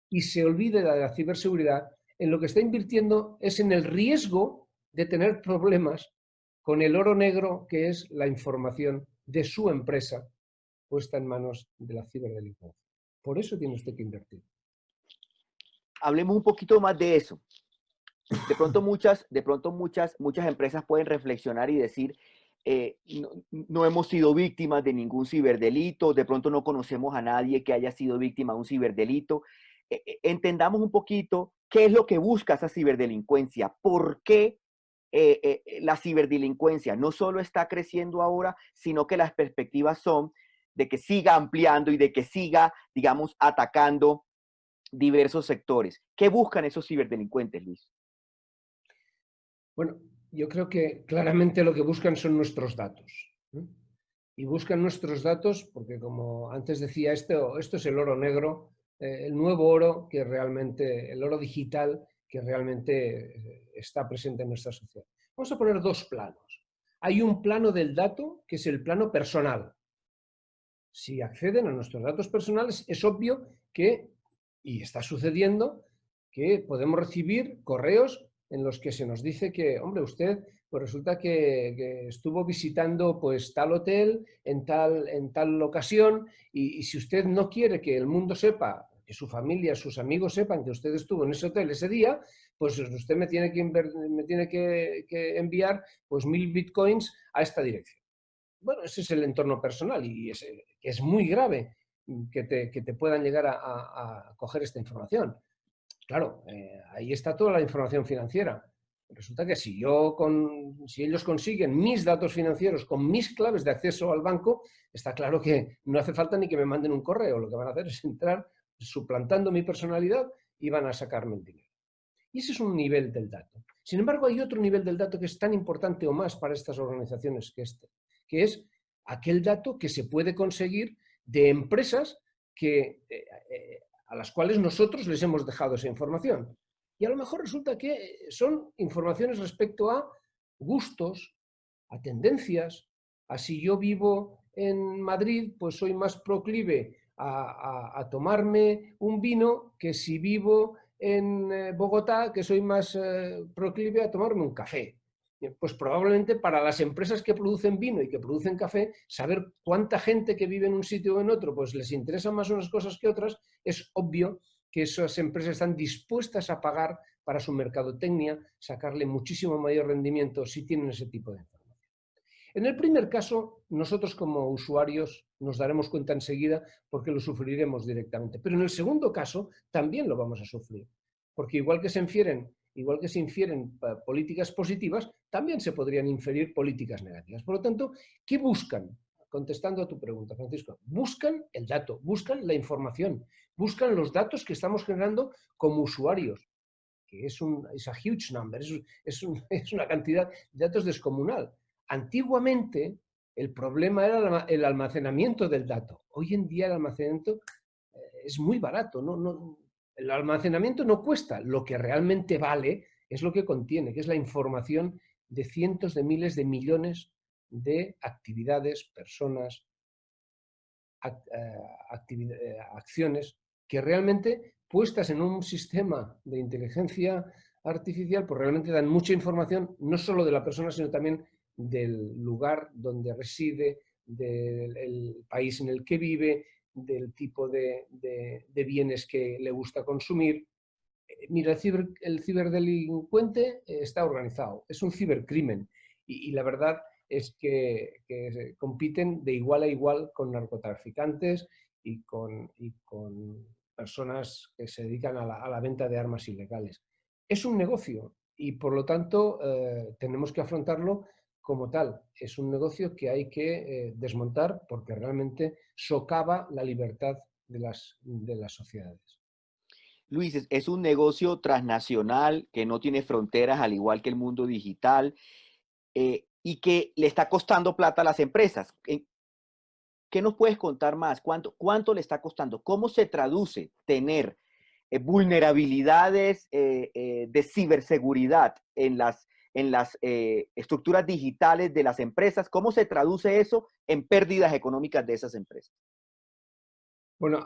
y se olvida de la ciberseguridad, en lo que está invirtiendo es en el riesgo de tener problemas con el oro negro que es la información de su empresa puesta en manos de la ciberdelincuencia. Por eso tiene usted que invertir. Hablemos un poquito más de eso. Muchas empresas pueden reflexionar y decir, no hemos sido víctimas de ningún ciberdelito, de pronto no conocemos a nadie que haya sido víctima de un ciberdelito. Entendamos un poquito qué es lo que busca esa ciberdelincuencia, por qué la ciberdelincuencia no solo está creciendo ahora, sino que las perspectivas son de que siga ampliando y de que siga, digamos, atacando diversos sectores. ¿Qué buscan esos ciberdelincuentes, Luis? Bueno, yo creo que claramente lo que buscan son nuestros datos, ¿no? Y buscan nuestros datos porque, como antes decía, esto es el oro negro, el nuevo oro que realmente, el oro digital que realmente está presente en nuestra sociedad. Vamos a poner dos planos. Hay un plano del dato que es el plano personal. Si acceden a nuestros datos personales, es obvio que, y está sucediendo, que podemos recibir correos en los que se nos dice que, hombre, usted, pues resulta que estuvo visitando pues tal hotel en tal ocasión y si usted no quiere que el mundo sepa, que su familia, sus amigos sepan que usted estuvo en ese hotel ese día, pues usted me tiene que enviar pues 1000 bitcoins a esta dirección. Bueno, ese es el entorno personal y es muy grave que te puedan llegar a coger esta información. Claro, ahí está toda la información financiera. Resulta que si ellos consiguen mis datos financieros con mis claves de acceso al banco, está claro que no hace falta ni que me manden un correo. Lo que van a hacer es entrar suplantando mi personalidad y van a sacarme el dinero. Y ese es un nivel del dato. Sin embargo, hay otro nivel del dato que es tan importante o más para estas organizaciones que es aquel dato que se puede conseguir de empresas a las cuales nosotros les hemos dejado esa información. Y a lo mejor resulta que son informaciones respecto a gustos, a tendencias, a si yo vivo en Madrid, pues soy más proclive a tomarme un vino que si vivo en Bogotá, que soy más proclive a tomarme un café. Pues probablemente para las empresas que producen vino y que producen café, saber cuánta gente que vive en un sitio o en otro, pues les interesan más unas cosas que otras, es obvio que esas empresas están dispuestas a pagar para su mercadotecnia, sacarle muchísimo mayor rendimiento si tienen ese tipo de información. En el primer caso, nosotros como usuarios nos daremos cuenta enseguida porque lo sufriremos directamente. Pero en el segundo caso también lo vamos a sufrir. Porque igual que se infieren políticas positivas, también se podrían inferir políticas negativas. Por lo tanto, ¿qué buscan? Contestando a tu pregunta, Francisco, buscan el dato, buscan la información, buscan los datos que estamos generando como usuarios, que es a huge number, es una cantidad de datos descomunal. Antiguamente, el problema era el almacenamiento del dato. Hoy en día el almacenamiento es muy barato. El almacenamiento no cuesta. Lo que realmente vale es lo que contiene, que es la información de cientos de miles de millones de actividades, personas, acciones que realmente puestas en un sistema de inteligencia artificial, pues realmente dan mucha información, no solo de la persona, sino también del lugar donde reside, del país en el que vive, del tipo de bienes que le gusta consumir. Mira, el ciberdelincuente está organizado, es un cibercrimen y la verdad es que compiten de igual a igual con narcotraficantes y con personas que se dedican a la venta de armas ilegales. Es un negocio y por lo tanto tenemos que afrontarlo como tal. Es un negocio que hay que desmontar porque realmente socava la libertad de las sociedades. Luis, es un negocio transnacional que no tiene fronteras, al igual que el mundo digital, y que le está costando plata a las empresas. ¿Qué nos puedes contar más? ¿Cuánto le está costando? ¿Cómo se traduce tener vulnerabilidades de ciberseguridad en las estructuras digitales de las empresas? ¿Cómo se traduce eso en pérdidas económicas de esas empresas? Bueno,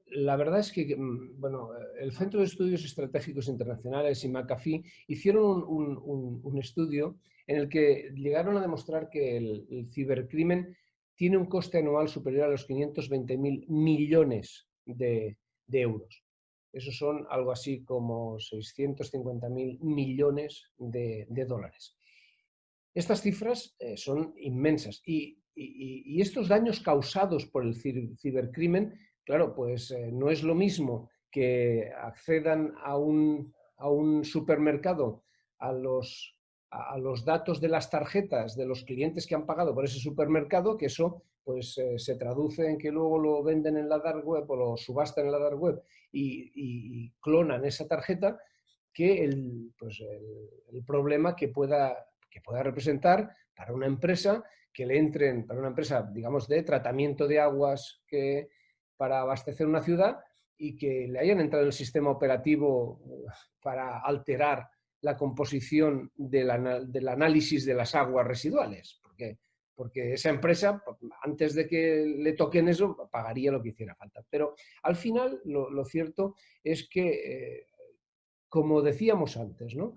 la verdad es que bueno, el Centro de Estudios Estratégicos Internacionales y McAfee hicieron un estudio en el que llegaron a demostrar que el cibercrimen tiene un coste anual superior a los 520.000 millones de euros. Esos son algo así como 650.000 millones de dólares. Estas cifras son inmensas y estos daños causados por el cibercrimen, claro, pues no es lo mismo que accedan a un supermercado a los datos de las tarjetas de los clientes que han pagado por ese supermercado, que eso pues se traduce en que luego lo venden en la dark web o lo subastan en la dark web y clonan esa tarjeta, que el problema que pueda representar para una empresa que le entren, para una empresa, digamos, de tratamiento de aguas para abastecer una ciudad y que le hayan entrado en el sistema operativo para alterar la composición del análisis de las aguas residuales. Porque esa empresa, antes de que le toquen eso, pagaría lo que hiciera falta. Pero al final, lo cierto es que, como decíamos antes, ¿no?,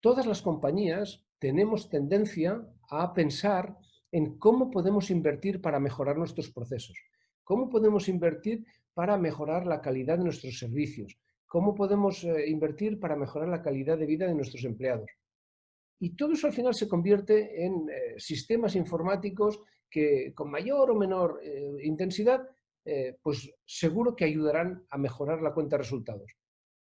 todas las compañías tenemos tendencia a pensar en cómo podemos invertir para mejorar nuestros procesos, cómo podemos invertir para mejorar la calidad de nuestros servicios, cómo podemos invertir para mejorar la calidad de vida de nuestros empleados. Y todo eso al final se convierte en sistemas informáticos que con mayor o menor intensidad, pues seguro que ayudarán a mejorar la cuenta de resultados.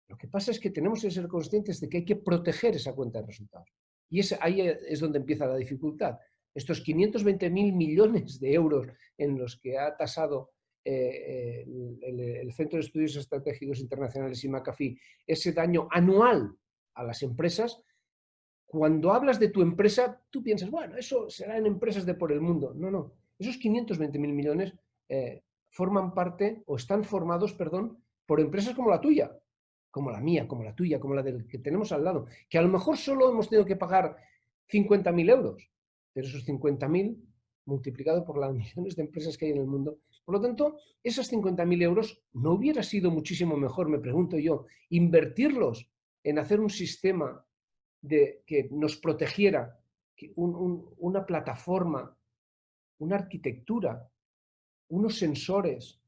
Lo que pasa es que tenemos que ser conscientes de que hay que proteger esa cuenta de resultados. Y ahí es donde empieza la dificultad. Estos 520.000 millones de euros en los que ha tasado el Centro de Estudios Estratégicos Internacionales y McAfee ese daño anual a las empresas, cuando hablas de tu empresa, tú piensas, bueno, eso será en empresas de por el mundo. No, no. Esos 520.000 millones forman parte, o están formados, perdón, por empresas como la tuya, como la mía, como la tuya, como la del que tenemos al lado, que a lo mejor solo hemos tenido que pagar 50.000 euros, pero esos 50.000 multiplicado por las millones de empresas que hay en el mundo. Por lo tanto, esos 50.000 euros no hubiera sido muchísimo mejor, me pregunto yo, invertirlos en hacer un sistema que nos protegiera, una plataforma, una arquitectura, unos sensores,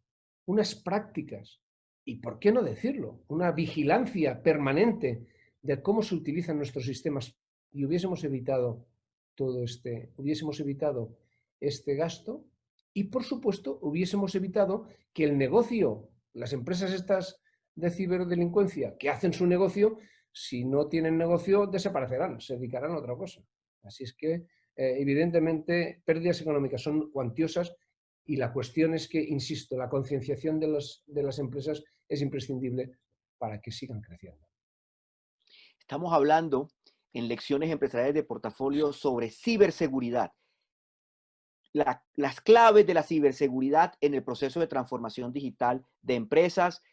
unas prácticas y, ¿por qué no decirlo?, una vigilancia permanente de cómo se utilizan nuestros sistemas, y hubiésemos evitado hubiésemos evitado este gasto y, por supuesto, hubiésemos evitado que el negocio, las empresas estas de ciberdelincuencia que hacen su negocio, si no tienen negocio, desaparecerán, se dedicarán a otra cosa. Así es que, evidentemente, pérdidas económicas son cuantiosas y la cuestión es que, insisto, la concienciación de las empresas es imprescindible para que sigan creciendo. Estamos hablando en lecciones empresariales de portafolio sobre ciberseguridad, las claves de la ciberseguridad en el proceso de transformación digital de empresas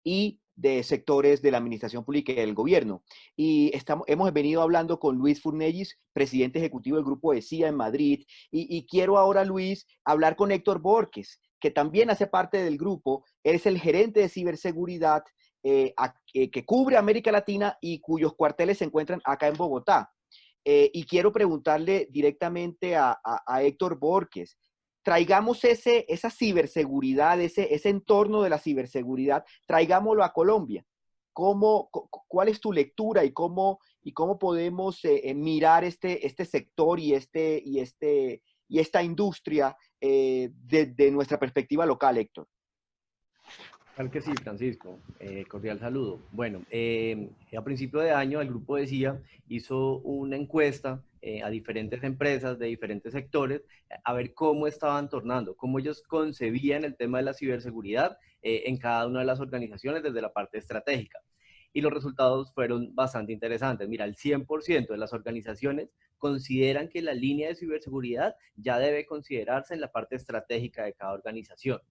y de sectores de la administración pública y del gobierno. Y hemos venido hablando con Luis Furnellis, presidente ejecutivo del Grupo ESIA en Madrid, y quiero ahora, Luis, hablar con Héctor Borges, que también hace parte del grupo, es el gerente de ciberseguridad que cubre América Latina y cuyos cuarteles se encuentran acá en Bogotá. Y quiero preguntarle directamente a Héctor Borges, traigamos esa ciberseguridad, ese entorno de la ciberseguridad, traigámoslo a Colombia. ¿Cuál es tu lectura y cómo podemos mirar este sector y esta industria desde nuestra perspectiva local, Héctor? Claro que sí, Francisco. Cordial saludo. Bueno, a principio de año el grupo de CIA hizo una encuesta a diferentes empresas de diferentes sectores a ver cómo estaban tornando, cómo ellos concebían el tema de la ciberseguridad en cada una de las organizaciones desde la parte estratégica. Y los resultados fueron bastante interesantes. Mira, el 100% de las organizaciones consideran que la línea de ciberseguridad ya debe considerarse en la parte estratégica de cada organización.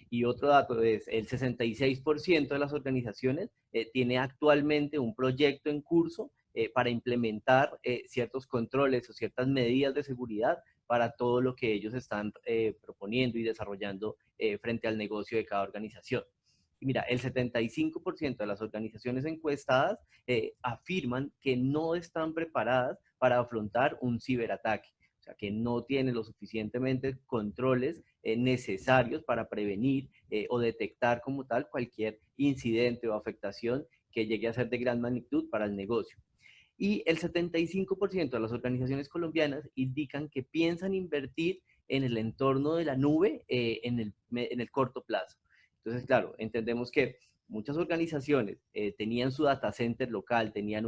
Y otro dato es, el 66% de las organizaciones tiene actualmente un proyecto en curso para implementar ciertos controles o ciertas medidas de seguridad para todo lo que ellos están proponiendo y desarrollando frente al negocio de cada organización. Y mira, el 75% de las organizaciones encuestadas afirman que no están preparadas para afrontar un ciberataque, o sea, que no tienen los suficientemente controles necesarios para prevenir o detectar como tal cualquier incidente o afectación que llegue a ser de gran magnitud para el negocio. Y el 75% de las organizaciones colombianas indican que piensan invertir en el entorno de la nube en el corto plazo. Entonces, claro, entendemos que muchas organizaciones tenían su data center local, tenían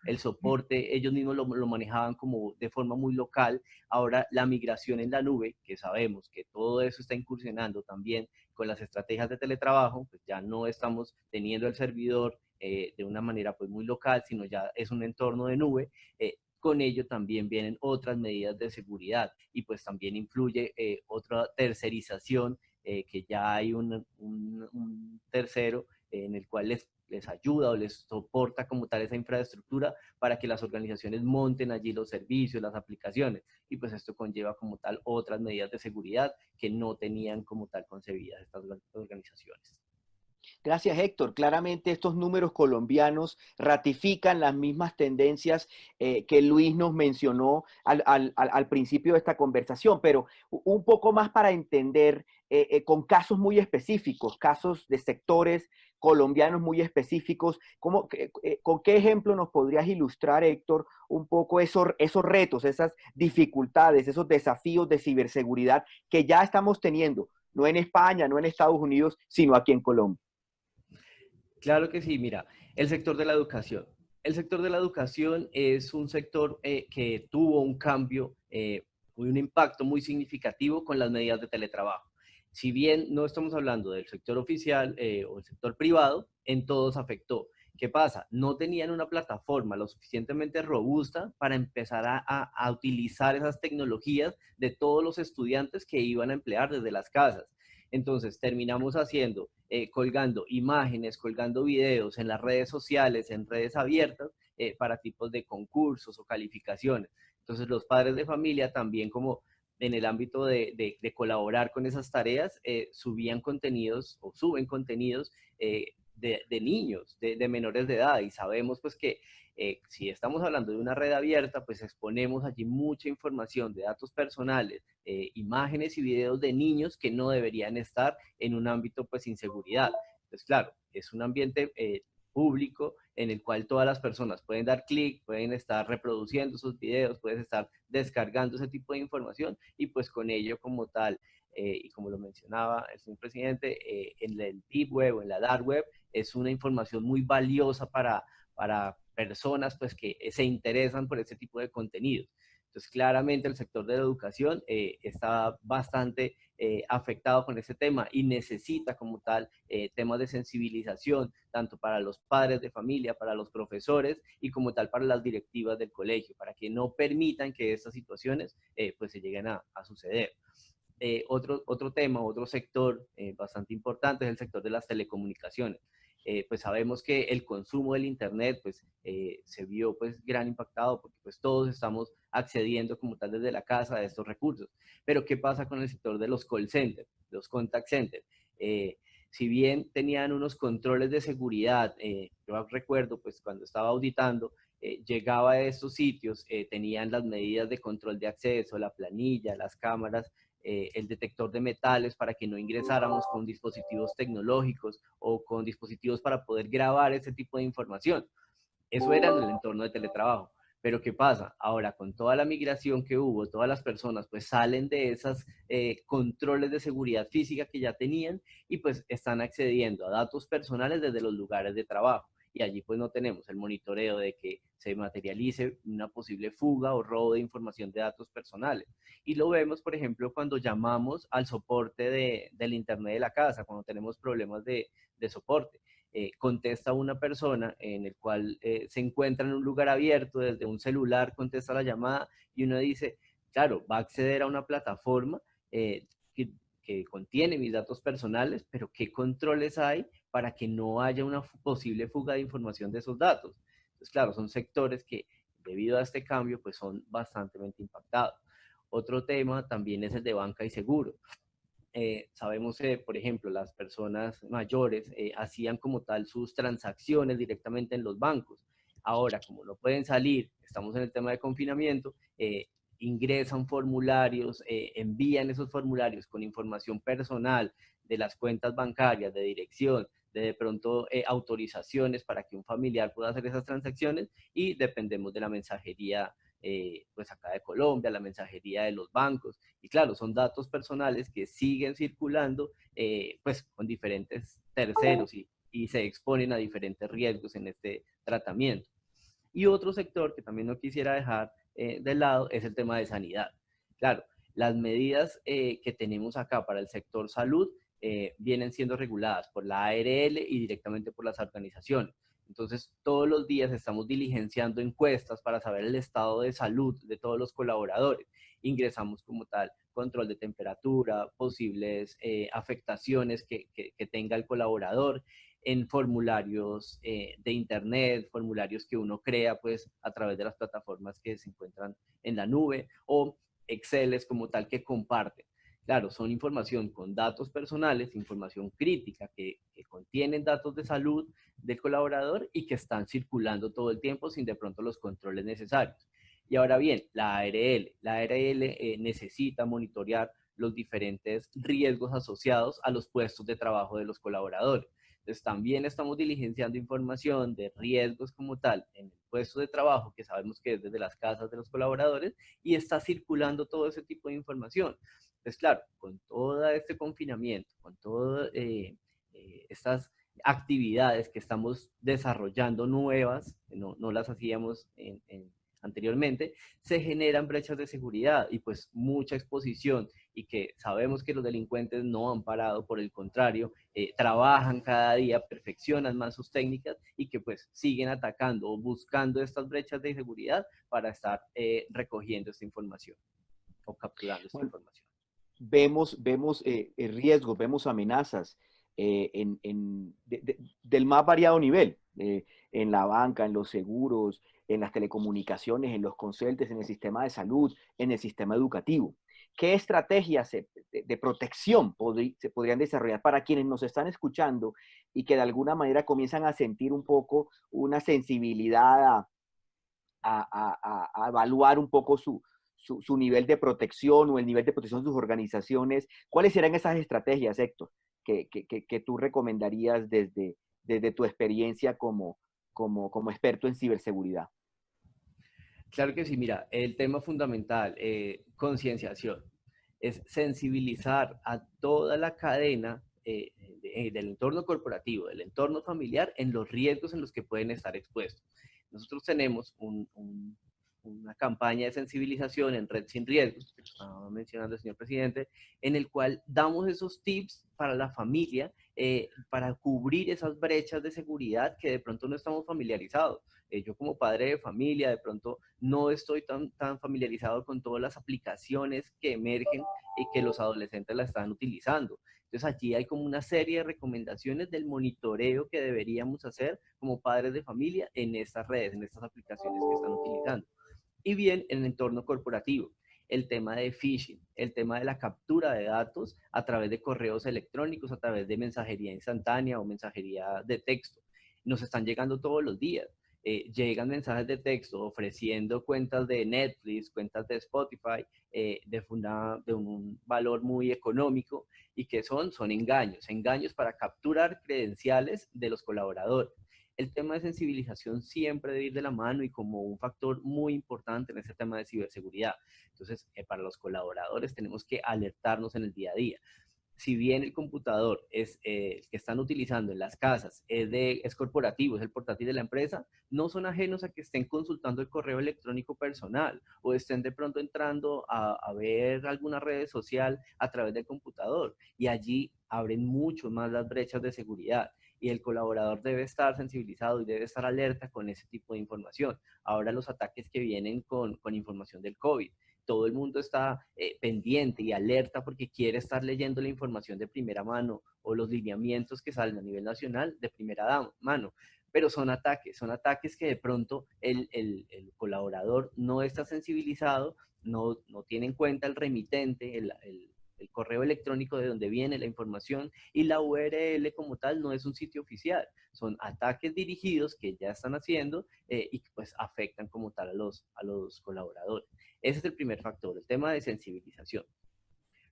el soporte, ellos mismos lo manejaban como de forma muy local. Ahora la migración en la nube, que sabemos que todo eso está incursionando también con las estrategias de teletrabajo, pues ya no estamos teniendo el servidor de una manera pues muy local, sino ya es un entorno de nube. Con ello también vienen otras medidas de seguridad y pues también influye otra tercerización, que ya hay un tercero en el cual les ayuda o les soporta como tal esa infraestructura para que las organizaciones monten allí los servicios, las aplicaciones, y pues esto conlleva como tal otras medidas de seguridad que no tenían como tal concebidas estas organizaciones. Gracias, Héctor. Claramente estos números colombianos ratifican las mismas tendencias que Luis nos mencionó al principio de esta conversación, pero un poco más para entender con casos muy específicos, casos de sectores colombianos muy específicos. ¿Con qué ejemplo nos podrías ilustrar, Héctor, un poco esos retos, esas dificultades, esos desafíos de ciberseguridad que ya estamos teniendo, no en España, no en Estados Unidos, sino aquí en Colombia? Claro que sí, mira, el sector de la educación. El sector de la educación es un sector que tuvo un cambio, un impacto muy significativo con las medidas de teletrabajo. Si bien no estamos hablando del sector oficial o el sector privado, en todos afectó. ¿Qué pasa? No tenían una plataforma lo suficientemente robusta para empezar a utilizar esas tecnologías de todos los estudiantes que iban a emplear desde las casas. Entonces terminamos haciendo, colgando imágenes, colgando videos en las redes sociales, en redes abiertas, para tipos de concursos o calificaciones. Entonces los padres de familia también, como en el ámbito de colaborar con esas tareas, subían contenidos o suben contenidos de niños, de menores de edad, y sabemos pues que si estamos hablando de una red abierta, pues exponemos allí mucha información de datos personales, imágenes y videos de niños que no deberían estar en un ámbito pues sin seguridad. Entonces, claro, es un ambiente público en el cual todas las personas pueden dar clic, pueden estar reproduciendo sus videos, puedes estar descargando ese tipo de información y pues con ello como tal, y como lo mencionaba el señor presidente, en el deep web o en la dark web es una información muy valiosa para personas pues que se interesan por ese tipo de contenidos. Entonces, claramente el sector de la educación está bastante afectado con ese tema y necesita como tal temas de sensibilización, tanto para los padres de familia, para los profesores y como tal para las directivas del colegio, para que no permitan que estas situaciones pues se lleguen a suceder. Otro tema, otro sector bastante importante es el sector de las telecomunicaciones. Pues sabemos que el consumo del internet pues se vio pues gran impactado porque pues todos estamos accediendo como tal desde la casa a estos recursos. Pero ¿qué pasa con el sector de los call centers, los contact centers? si bien tenían unos controles de seguridad, yo recuerdo pues cuando estaba auditando, llegaba a estos sitios, tenían las medidas de control de acceso, la planilla, las cámaras, el detector de metales para que no ingresáramos con dispositivos tecnológicos o con dispositivos para poder grabar ese tipo de información. Eso era en el entorno de teletrabajo. Pero ¿qué pasa? Ahora, con toda la migración que hubo, todas las personas pues salen de esos controles de seguridad física que ya tenían y pues están accediendo a datos personales desde los lugares de trabajo. Y allí pues no tenemos el monitoreo de que se materialice una posible fuga o robo de información de datos personales. Y lo vemos, por ejemplo, cuando llamamos al soporte del Internet de la casa, cuando tenemos problemas de soporte. Contesta una persona en el cual se encuentra en un lugar abierto, desde un celular contesta la llamada y uno dice, claro, va a acceder a una plataforma que contiene mis datos personales, pero ¿qué controles hay para que no haya una posible fuga de información de esos datos? Entonces, claro, son sectores que debido a este cambio, pues son bastante impactados. Otro tema también es el de banca y seguro. Sabemos que, por ejemplo, las personas mayores hacían como tal sus transacciones directamente en los bancos. Ahora, como no pueden salir, estamos en el tema de confinamiento, ingresan formularios, envían esos formularios con información personal de las cuentas bancarias, de dirección, de pronto autorizaciones para que un familiar pueda hacer esas transacciones y dependemos de la mensajería pues acá de Colombia, la mensajería de los bancos. Y claro, son datos personales que siguen circulando pues con diferentes terceros y se exponen a diferentes riesgos en este tratamiento. Y otro sector que también no quisiera dejar de lado es el tema de sanidad. Claro, las medidas que tenemos acá para el sector salud vienen siendo reguladas por la ARL y directamente por las organizaciones. Entonces, todos los días estamos diligenciando encuestas para saber el estado de salud de todos los colaboradores. Ingresamos como tal control de temperatura, posibles afectaciones que tenga el colaborador en formularios de internet, formularios que uno crea pues a través de las plataformas que se encuentran en la nube o Exceles como tal que comparten. Claro, son información con datos personales, información crítica que contienen datos de salud del colaborador y que están circulando todo el tiempo sin de pronto los controles necesarios. Y ahora bien, la ARL necesita monitorear los diferentes riesgos asociados a los puestos de trabajo de los colaboradores. Entonces también estamos diligenciando información de riesgos como tal en el puesto de trabajo, que sabemos que es desde las casas de los colaboradores, y está circulando todo ese tipo de información. Entonces, claro, con todo este confinamiento, con todas estas actividades que estamos desarrollando nuevas, no las hacíamos anteriormente, se generan brechas de seguridad y pues mucha exposición y que sabemos que los delincuentes no han parado, por el contrario, trabajan cada día, perfeccionan más sus técnicas y que pues siguen atacando o buscando estas brechas de seguridad para estar recogiendo esta información o capturando esta información. Vemos riesgos, vemos amenazas del más variado nivel, en la banca, en los seguros, en las telecomunicaciones, en los consultes, en el sistema de salud, en el sistema educativo. ¿Qué estrategias de protección se podrían desarrollar para quienes nos están escuchando y que de alguna manera comienzan a sentir un poco una sensibilidad a evaluar un poco su nivel de protección o el nivel de protección de sus organizaciones? ¿Cuáles serán esas estrategias, Héctor, que tú recomendarías desde tu experiencia como experto en ciberseguridad? Claro que sí, mira, el tema fundamental, concienciación, es sensibilizar a toda la cadena del entorno corporativo, del entorno familiar, en los riesgos en los que pueden estar expuestos. Nosotros tenemos una campaña de sensibilización en Red Sin Riesgos, que estaba mencionando el señor presidente, en el cual damos esos tips para la familia, para cubrir esas brechas de seguridad que de pronto no estamos familiarizados. Yo como padre de familia, de pronto no estoy tan familiarizado con todas las aplicaciones que emergen y que los adolescentes la están utilizando. Entonces allí hay como una serie de recomendaciones del monitoreo que deberíamos hacer como padres de familia en estas redes, en estas aplicaciones que están utilizando. Y bien, en el entorno corporativo. el tema de phishing, el tema de la captura de datos a través de correos electrónicos, a través de mensajería instantánea o mensajería de texto. Nos están llegando todos los días. Llegan mensajes de texto ofreciendo cuentas de Netflix, cuentas de Spotify, de un valor muy económico, y que son engaños para capturar credenciales de los colaboradores. El tema de sensibilización siempre debe ir de la mano y como un factor muy importante en ese tema de ciberseguridad. Entonces, para los colaboradores tenemos que alertarnos en el día a día. Si bien el computador que están utilizando en las casas es corporativo, es el portátil de la empresa, no son ajenos a que estén consultando el correo electrónico personal o estén de pronto entrando a ver alguna red social a través del computador, y allí abren mucho más las brechas de seguridad. Y el colaborador debe estar sensibilizado y debe estar alerta con ese tipo de información. Ahora los ataques que vienen con información del COVID, todo el mundo está pendiente y alerta porque quiere estar leyendo la información de primera mano o los lineamientos que salen a nivel nacional de primera mano. Pero son ataques que de pronto el colaborador no está sensibilizado, no tiene en cuenta el remitente, el correo electrónico de donde viene la información, y la URL como tal no es un sitio oficial. Son ataques dirigidos que ya están haciendo y que pues afectan como tal a los colaboradores. Ese es el primer factor, el tema de sensibilización.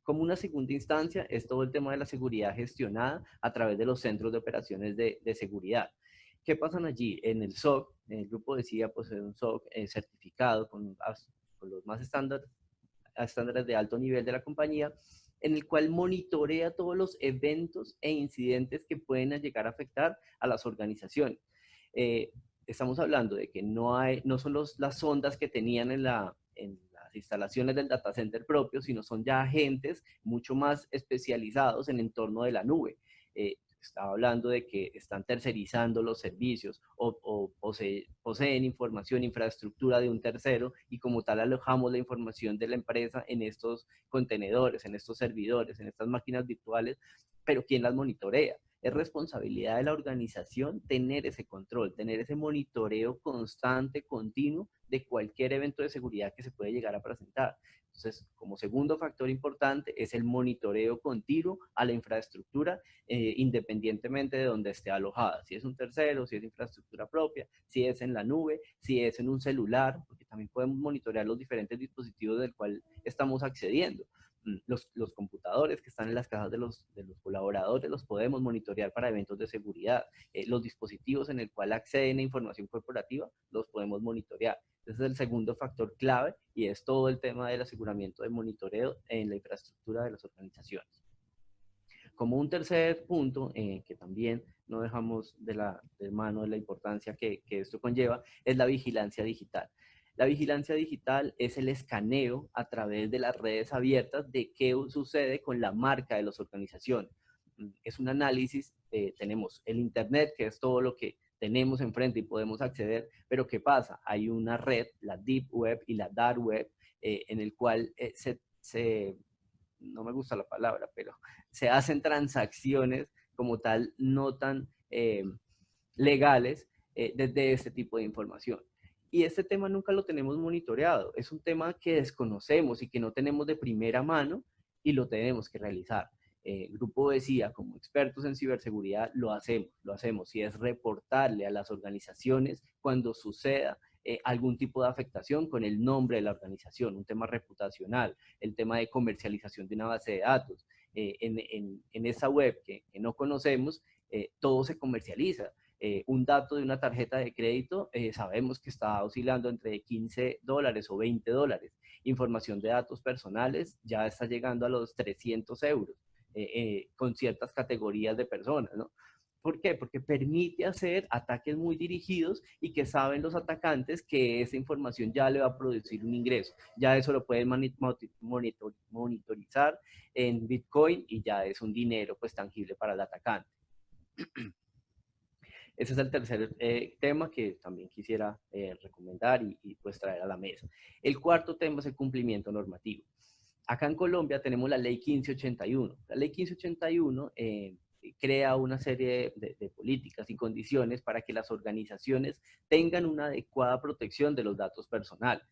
Como una segunda instancia es todo el tema de la seguridad gestionada a través de los centros de operaciones de seguridad. ¿Qué pasan allí? En el SOC, en el grupo de CIA posee un SOC certificado con los más estándares de alto nivel de la compañía, en el cual monitorea todos los eventos e incidentes que pueden llegar a afectar a las organizaciones. Estamos hablando de que no son las sondas que tenían en las instalaciones del data center propio, sino son ya agentes mucho más especializados en entorno de la nube. Estaba hablando de que están tercerizando los servicios o poseen información, infraestructura de un tercero, y como tal alojamos la información de la empresa en estos contenedores, en estos servidores, en estas máquinas virtuales, pero ¿quién las monitorea? Es responsabilidad de la organización tener ese control, tener ese monitoreo constante, continuo, de cualquier evento de seguridad que se puede llegar a presentar. Entonces, como segundo factor importante es el monitoreo continuo a la infraestructura, independientemente de donde esté alojada. Si es un tercero, si es infraestructura propia, si es en la nube, si es en un celular, porque también podemos monitorear los diferentes dispositivos del cual estamos accediendo. Los computadores que están en las casas de los colaboradores los podemos monitorear para eventos de seguridad. Los dispositivos en el cual acceden a información corporativa los podemos monitorear. Ese es el segundo factor clave, y es todo el tema del aseguramiento de monitoreo en la infraestructura de las organizaciones. Como un tercer punto, que también no dejamos de mano de la importancia que esto conlleva, es la vigilancia digital. La vigilancia digital es el escaneo a través de las redes abiertas de qué sucede con la marca de las organizaciones. Es un análisis, tenemos el Internet, que es todo lo que tenemos enfrente y podemos acceder, pero ¿qué pasa? Hay una red, la Deep Web y la Dark Web, en el cual no me gusta la palabra, pero se hacen transacciones como tal no tan legales desde este tipo de información. Y este tema nunca lo tenemos monitoreado. Es un tema que desconocemos y que no tenemos de primera mano, y lo tenemos que realizar. El grupo de CIA, como expertos en ciberseguridad, lo hacemos, y es reportarle a las organizaciones cuando suceda algún tipo de afectación con el nombre de la organización, un tema reputacional, el tema de comercialización de una base de datos. En esa web que no conocemos, todo se comercializa. Un dato de una tarjeta de crédito sabemos que está oscilando entre $15 o $20. Información de datos personales ya está llegando a los 300 euros con ciertas categorías de personas, ¿no? ¿Por qué? Porque permite hacer ataques muy dirigidos y que saben los atacantes que esa información ya le va a producir un ingreso. Ya eso lo pueden monitorizar en Bitcoin, y ya es un dinero pues tangible para el atacante. Ese es el tercer tema que también quisiera recomendar y pues traer a la mesa. El cuarto tema es el cumplimiento normativo. Acá en Colombia tenemos la ley 1581. La ley 1581 crea una serie de políticas y condiciones para que las organizaciones tengan una adecuada protección de los datos personales.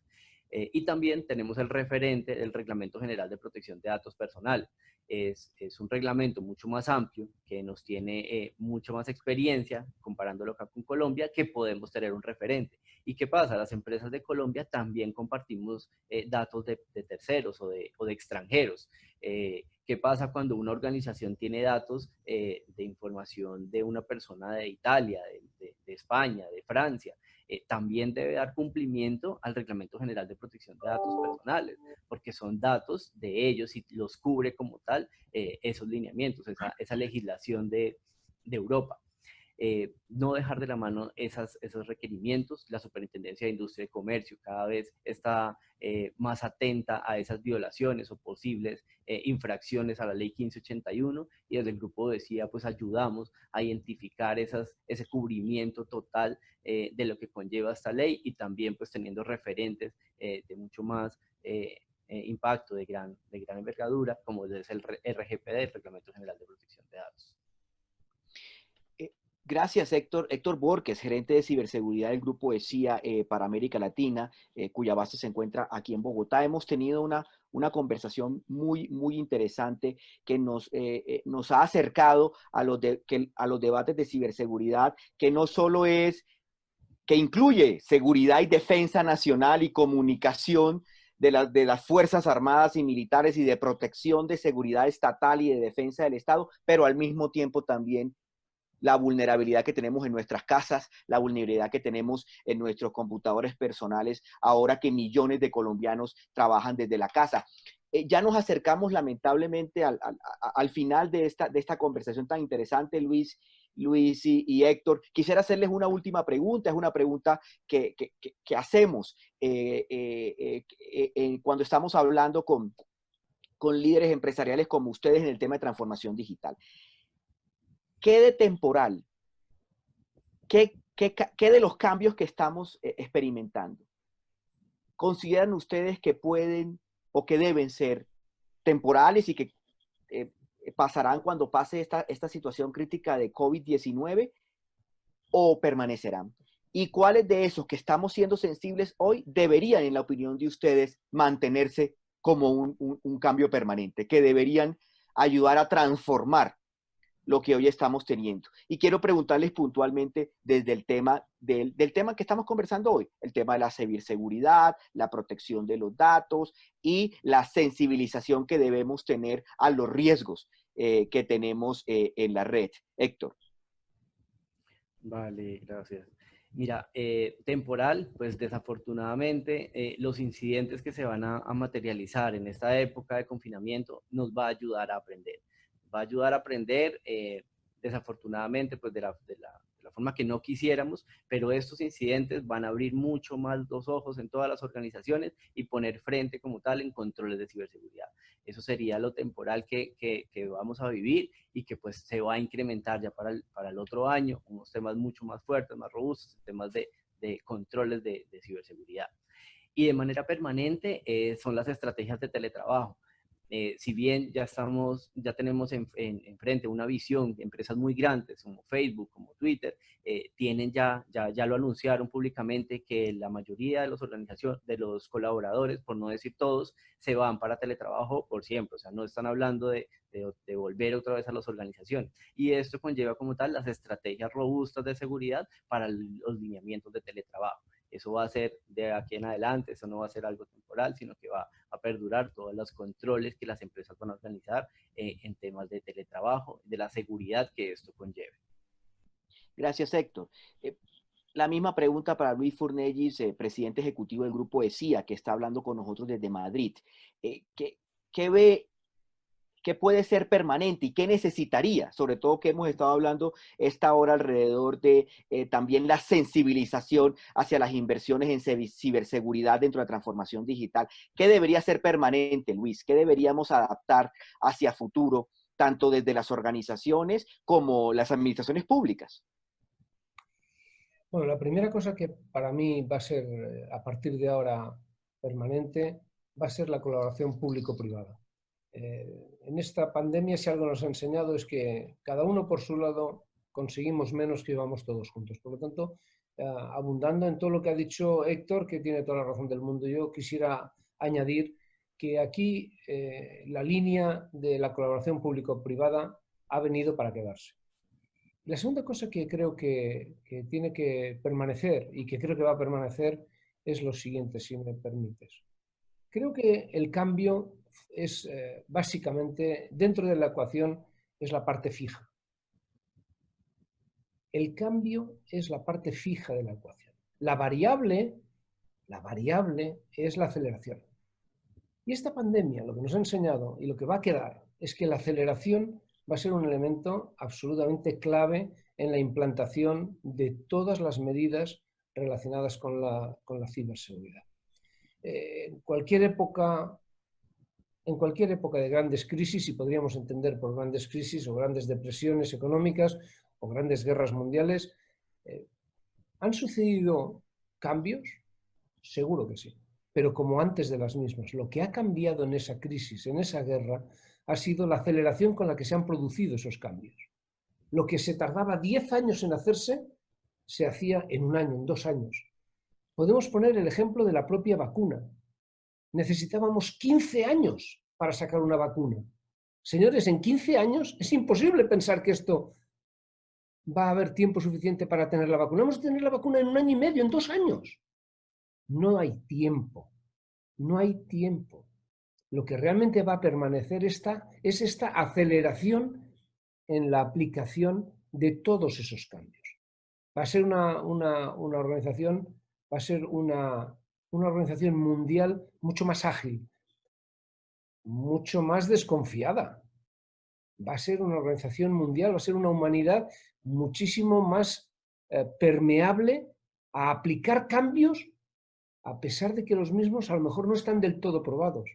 Y también tenemos el referente del Reglamento General de Protección de Datos Personales. Es un reglamento mucho más amplio que nos tiene mucho más experiencia comparándolo acá con Colombia, que podemos tener un referente. ¿Y qué pasa? Las empresas de Colombia también compartimos datos de terceros o de extranjeros. ¿Qué pasa cuando una organización tiene datos de información de una persona de Italia, de España, de Francia? También debe dar cumplimiento al Reglamento General de Protección de Datos Personales, porque son datos de ellos y los cubre como tal esos lineamientos, esa legislación de Europa. No dejar de la mano esos requerimientos. La Superintendencia de Industria y Comercio cada vez está más atenta a esas violaciones o posibles infracciones a la ley 1581, y desde el grupo decía, pues ayudamos a identificar ese cubrimiento total de lo que conlleva esta ley, y también pues teniendo referentes de mucho más impacto, de gran envergadura, como es el RGPD, el Reglamento General de Protección de Datos. Gracias, Héctor. Héctor Borges, gerente de ciberseguridad del grupo ESIA para América Latina, cuya base se encuentra aquí en Bogotá. Hemos tenido una conversación muy interesante que nos ha acercado a los debates de ciberseguridad, que no solo que incluye seguridad y defensa nacional y comunicación de las Fuerzas Armadas y Militares y de protección de seguridad estatal y de defensa del Estado, pero al mismo tiempo también la vulnerabilidad que tenemos en nuestras casas, la vulnerabilidad que tenemos en nuestros computadores personales, ahora que millones de colombianos trabajan desde la casa. Ya nos acercamos lamentablemente al final de esta conversación tan interesante, Luis y Héctor. Quisiera hacerles una última pregunta, es una pregunta que hacemos cuando estamos hablando con líderes empresariales como ustedes en el tema de transformación digital. ¿Qué de temporal? ¿Qué de los cambios que estamos experimentando consideran ustedes que pueden o que deben ser temporales y que pasarán cuando pase esta situación crítica de COVID-19 o permanecerán? ¿Y cuáles de esos que estamos siendo sensibles hoy deberían, en la opinión de ustedes, mantenerse como un cambio permanente, que deberían ayudar a transformar lo que hoy estamos teniendo? Y quiero preguntarles puntualmente desde el tema del tema que estamos conversando hoy, el tema de la ciberseguridad, la protección de los datos y la sensibilización que debemos tener a los riesgos que tenemos en la red. Héctor. Vale, gracias. Mira, temporal, pues desafortunadamente los incidentes que se van a materializar en esta época de confinamiento nos va a ayudar a aprender. Va a ayudar a aprender, desafortunadamente, pues de la forma que no quisiéramos, pero estos incidentes van a abrir mucho más los ojos en todas las organizaciones y poner frente como tal en controles de ciberseguridad. Eso sería lo temporal que vamos a vivir, y que pues se va a incrementar ya para el otro año, unos temas mucho más fuertes, más robustos, temas de controles de ciberseguridad. Y de manera permanente son las estrategias de teletrabajo. Si bien ya tenemos enfrente una visión, empresas muy grandes como Facebook, como Twitter, tienen ya lo anunciaron públicamente, que la mayoría de las organizaciones, de los colaboradores, por no decir todos, se van para teletrabajo por siempre. O sea, no están hablando de volver otra vez a las organizaciones. Y esto conlleva como tal las estrategias robustas de seguridad para los lineamientos de teletrabajo. Eso va a ser de aquí en adelante, eso no va a ser algo temporal, sino que va a perdurar todos los controles que las empresas van a organizar en temas de teletrabajo, de la seguridad que esto conlleve. Gracias, Héctor. La misma pregunta para Luis Furnellis, presidente ejecutivo del grupo ESIA, que está hablando con nosotros desde Madrid. ¿Qué puede ser permanente y qué necesitaría? Sobre todo que hemos estado hablando esta hora alrededor de también la sensibilización hacia las inversiones en ciberseguridad dentro de la transformación digital. ¿Qué debería ser permanente, Luis? ¿Qué deberíamos adaptar hacia futuro, tanto desde las organizaciones como las administraciones públicas? Bueno, la primera cosa que para mí va a ser, a partir de ahora, permanente, va a ser la colaboración público-privada. En esta pandemia, si algo nos ha enseñado, es que cada uno por su lado conseguimos menos que íbamos todos juntos. Por lo tanto, abundando en todo lo que ha dicho Héctor, que tiene toda la razón del mundo. Yo quisiera añadir que aquí la línea de la colaboración público-privada ha venido para quedarse. La segunda cosa que creo que tiene que permanecer y que creo que va a permanecer es lo siguiente, si me permites. Creo que el cambio es básicamente, dentro de la ecuación, es la parte fija. El cambio es la parte fija de la ecuación. La variable es la aceleración. Y esta pandemia lo que nos ha enseñado y lo que va a quedar es que la aceleración va a ser un elemento absolutamente clave en la implantación de todas las medidas relacionadas con la ciberseguridad. En cualquier época de grandes crisis, y podríamos entender por grandes crisis o grandes depresiones económicas o grandes guerras mundiales, ¿han sucedido cambios? Seguro que sí, pero como antes de las mismas. Lo que ha cambiado en esa crisis, en esa guerra, ha sido la aceleración con la que se han producido esos cambios. Lo que se tardaba 10 años en hacerse, se hacía en 1 año, en 2 años. Podemos poner el ejemplo de la propia vacuna. Necesitábamos 15 años para sacar una vacuna. Señores, en 15 años es imposible pensar que esto va a haber tiempo suficiente para tener la vacuna. Vamos a tener la vacuna en 1 año y medio, en 2 años. No hay tiempo. No hay tiempo. Lo que realmente va a permanecer es esta aceleración en la aplicación de todos esos cambios. Va a ser una organización, va a ser una organización mundial mucho más ágil, mucho más desconfiada. Va a ser una organización mundial, va a ser una humanidad muchísimo más permeable a aplicar cambios, a pesar de que los mismos a lo mejor no están del todo probados.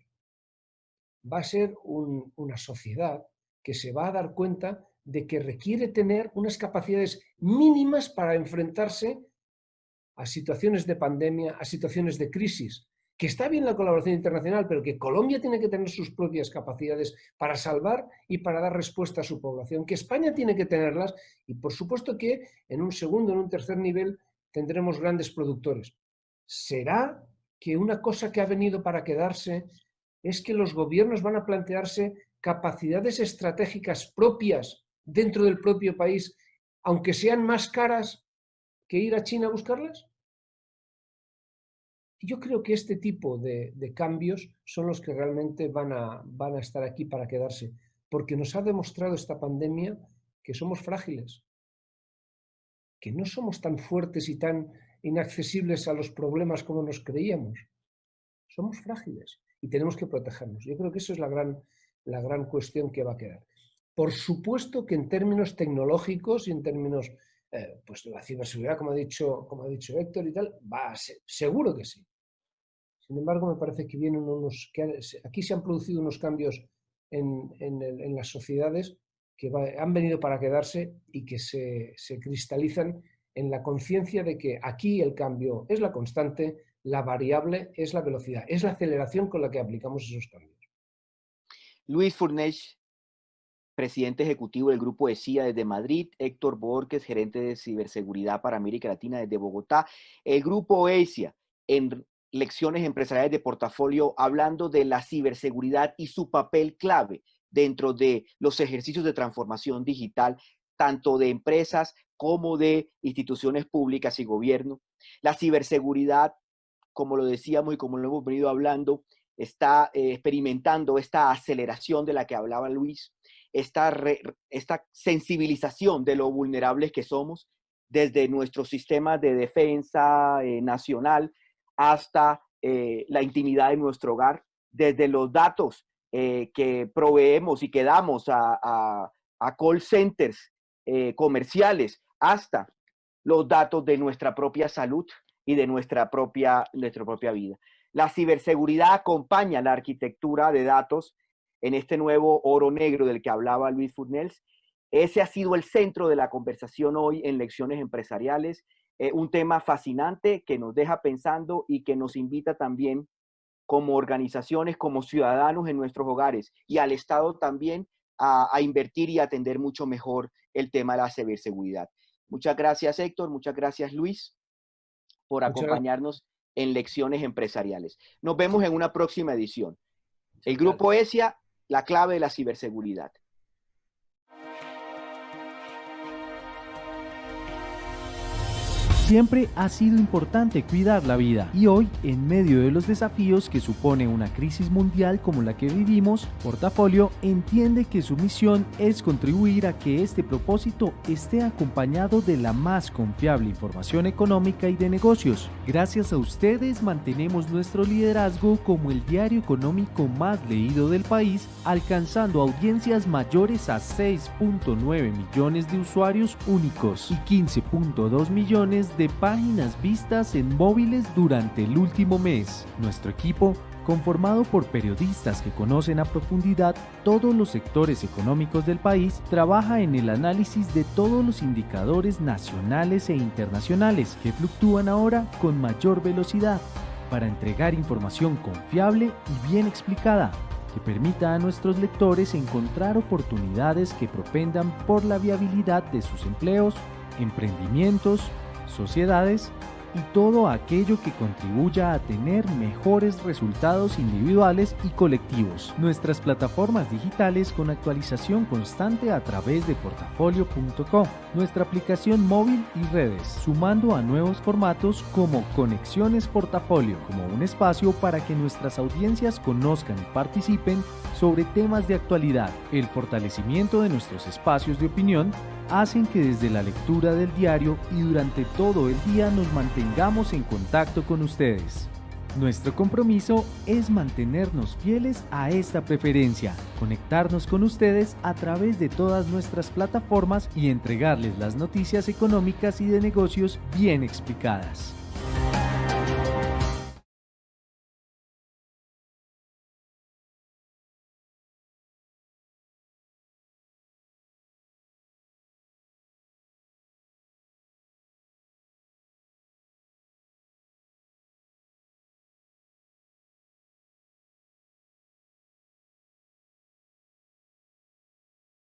Va a ser una sociedad que se va a dar cuenta de que requiere tener unas capacidades mínimas para enfrentarse a situaciones de pandemia, a situaciones de crisis. Que está bien la colaboración internacional, pero que Colombia tiene que tener sus propias capacidades para salvar y para dar respuesta a su población, que España tiene que tenerlas y por supuesto que en un segundo, en un tercer nivel tendremos grandes productores. ¿Será que una cosa que ha venido para quedarse es que los gobiernos van a plantearse capacidades estratégicas propias dentro del propio país, aunque sean más caras que ir a China a buscarlas? Yo creo que este tipo de cambios son los que realmente van a estar aquí para quedarse, porque nos ha demostrado esta pandemia que somos frágiles, que no somos tan fuertes y tan inaccesibles a los problemas como nos creíamos. Somos frágiles y tenemos que protegernos. Yo creo que eso es la gran cuestión que va a quedar. Por supuesto que en términos tecnológicos y en términos, pues la ciberseguridad, como ha dicho Héctor y tal, va a ser, seguro que sí. Sin embargo, me parece que vienen aquí se han producido unos cambios en las sociedades que han venido para quedarse y que se cristalizan en la conciencia de que aquí el cambio es la constante, la variable es la velocidad, es la aceleración con la que aplicamos esos cambios. Luis Furnech, presidente ejecutivo del Grupo ESIA desde Madrid, Héctor Borges, gerente de ciberseguridad para América Latina desde Bogotá, el Grupo ESIA en Lecciones Empresariales de Portafolio, hablando de la ciberseguridad y su papel clave dentro de los ejercicios de transformación digital, tanto de empresas como de instituciones públicas y gobierno. La ciberseguridad, como lo decíamos y como lo hemos venido hablando, está experimentando esta aceleración de la que hablaba Luis, esta sensibilización de lo vulnerables que somos, desde nuestro sistema de defensa nacional hasta la intimidad de nuestro hogar, desde los datos que proveemos y que damos a call centers comerciales, hasta los datos de nuestra propia salud y de nuestra propia vida. La ciberseguridad acompaña la arquitectura de datos en este nuevo oro negro del que hablaba Luis Furnech. Ese ha sido el centro de la conversación hoy en Lecciones Empresariales, un tema fascinante que nos deja pensando y que nos invita también como organizaciones, como ciudadanos en nuestros hogares y al Estado también a invertir y atender mucho mejor el tema de la ciberseguridad. Muchas gracias, Héctor. Muchas gracias, Luis. por acompañarnos en Lecciones Empresariales. Nos vemos en una próxima edición. El Grupo ESIA, la clave de la ciberseguridad. Siempre ha sido importante cuidar la vida y hoy, en medio de los desafíos que supone una crisis mundial como la que vivimos, Portafolio entiende que su misión es contribuir a que este propósito esté acompañado de la más confiable información económica y de negocios. Gracias a ustedes mantenemos nuestro liderazgo como el diario económico más leído del país, alcanzando audiencias mayores a 6.9 millones de usuarios únicos y 15.2 millones de páginas vistas en móviles durante el último mes. Nuestro equipo, conformado por periodistas que conocen a profundidad todos los sectores económicos del país, trabaja en el análisis de todos los indicadores nacionales e internacionales que fluctúan ahora con mayor velocidad para entregar información confiable y bien explicada que permita a nuestros lectores encontrar oportunidades que propendan por la viabilidad de sus empleos, emprendimientos, sociedades y todo aquello que contribuya a tener mejores resultados individuales y colectivos. Nuestras plataformas digitales con actualización constante a través de portafolio.co, nuestra aplicación móvil y redes, sumando a nuevos formatos como Conexiones Portafolio, como un espacio para que nuestras audiencias conozcan y participen sobre temas de actualidad. El fortalecimiento de nuestros espacios de opinión hacen que desde la lectura del diario y durante todo el día nos mantengamos en contacto con ustedes. Nuestro compromiso es mantenernos fieles a esta preferencia, conectarnos con ustedes a través de todas nuestras plataformas y entregarles las noticias económicas y de negocios bien explicadas.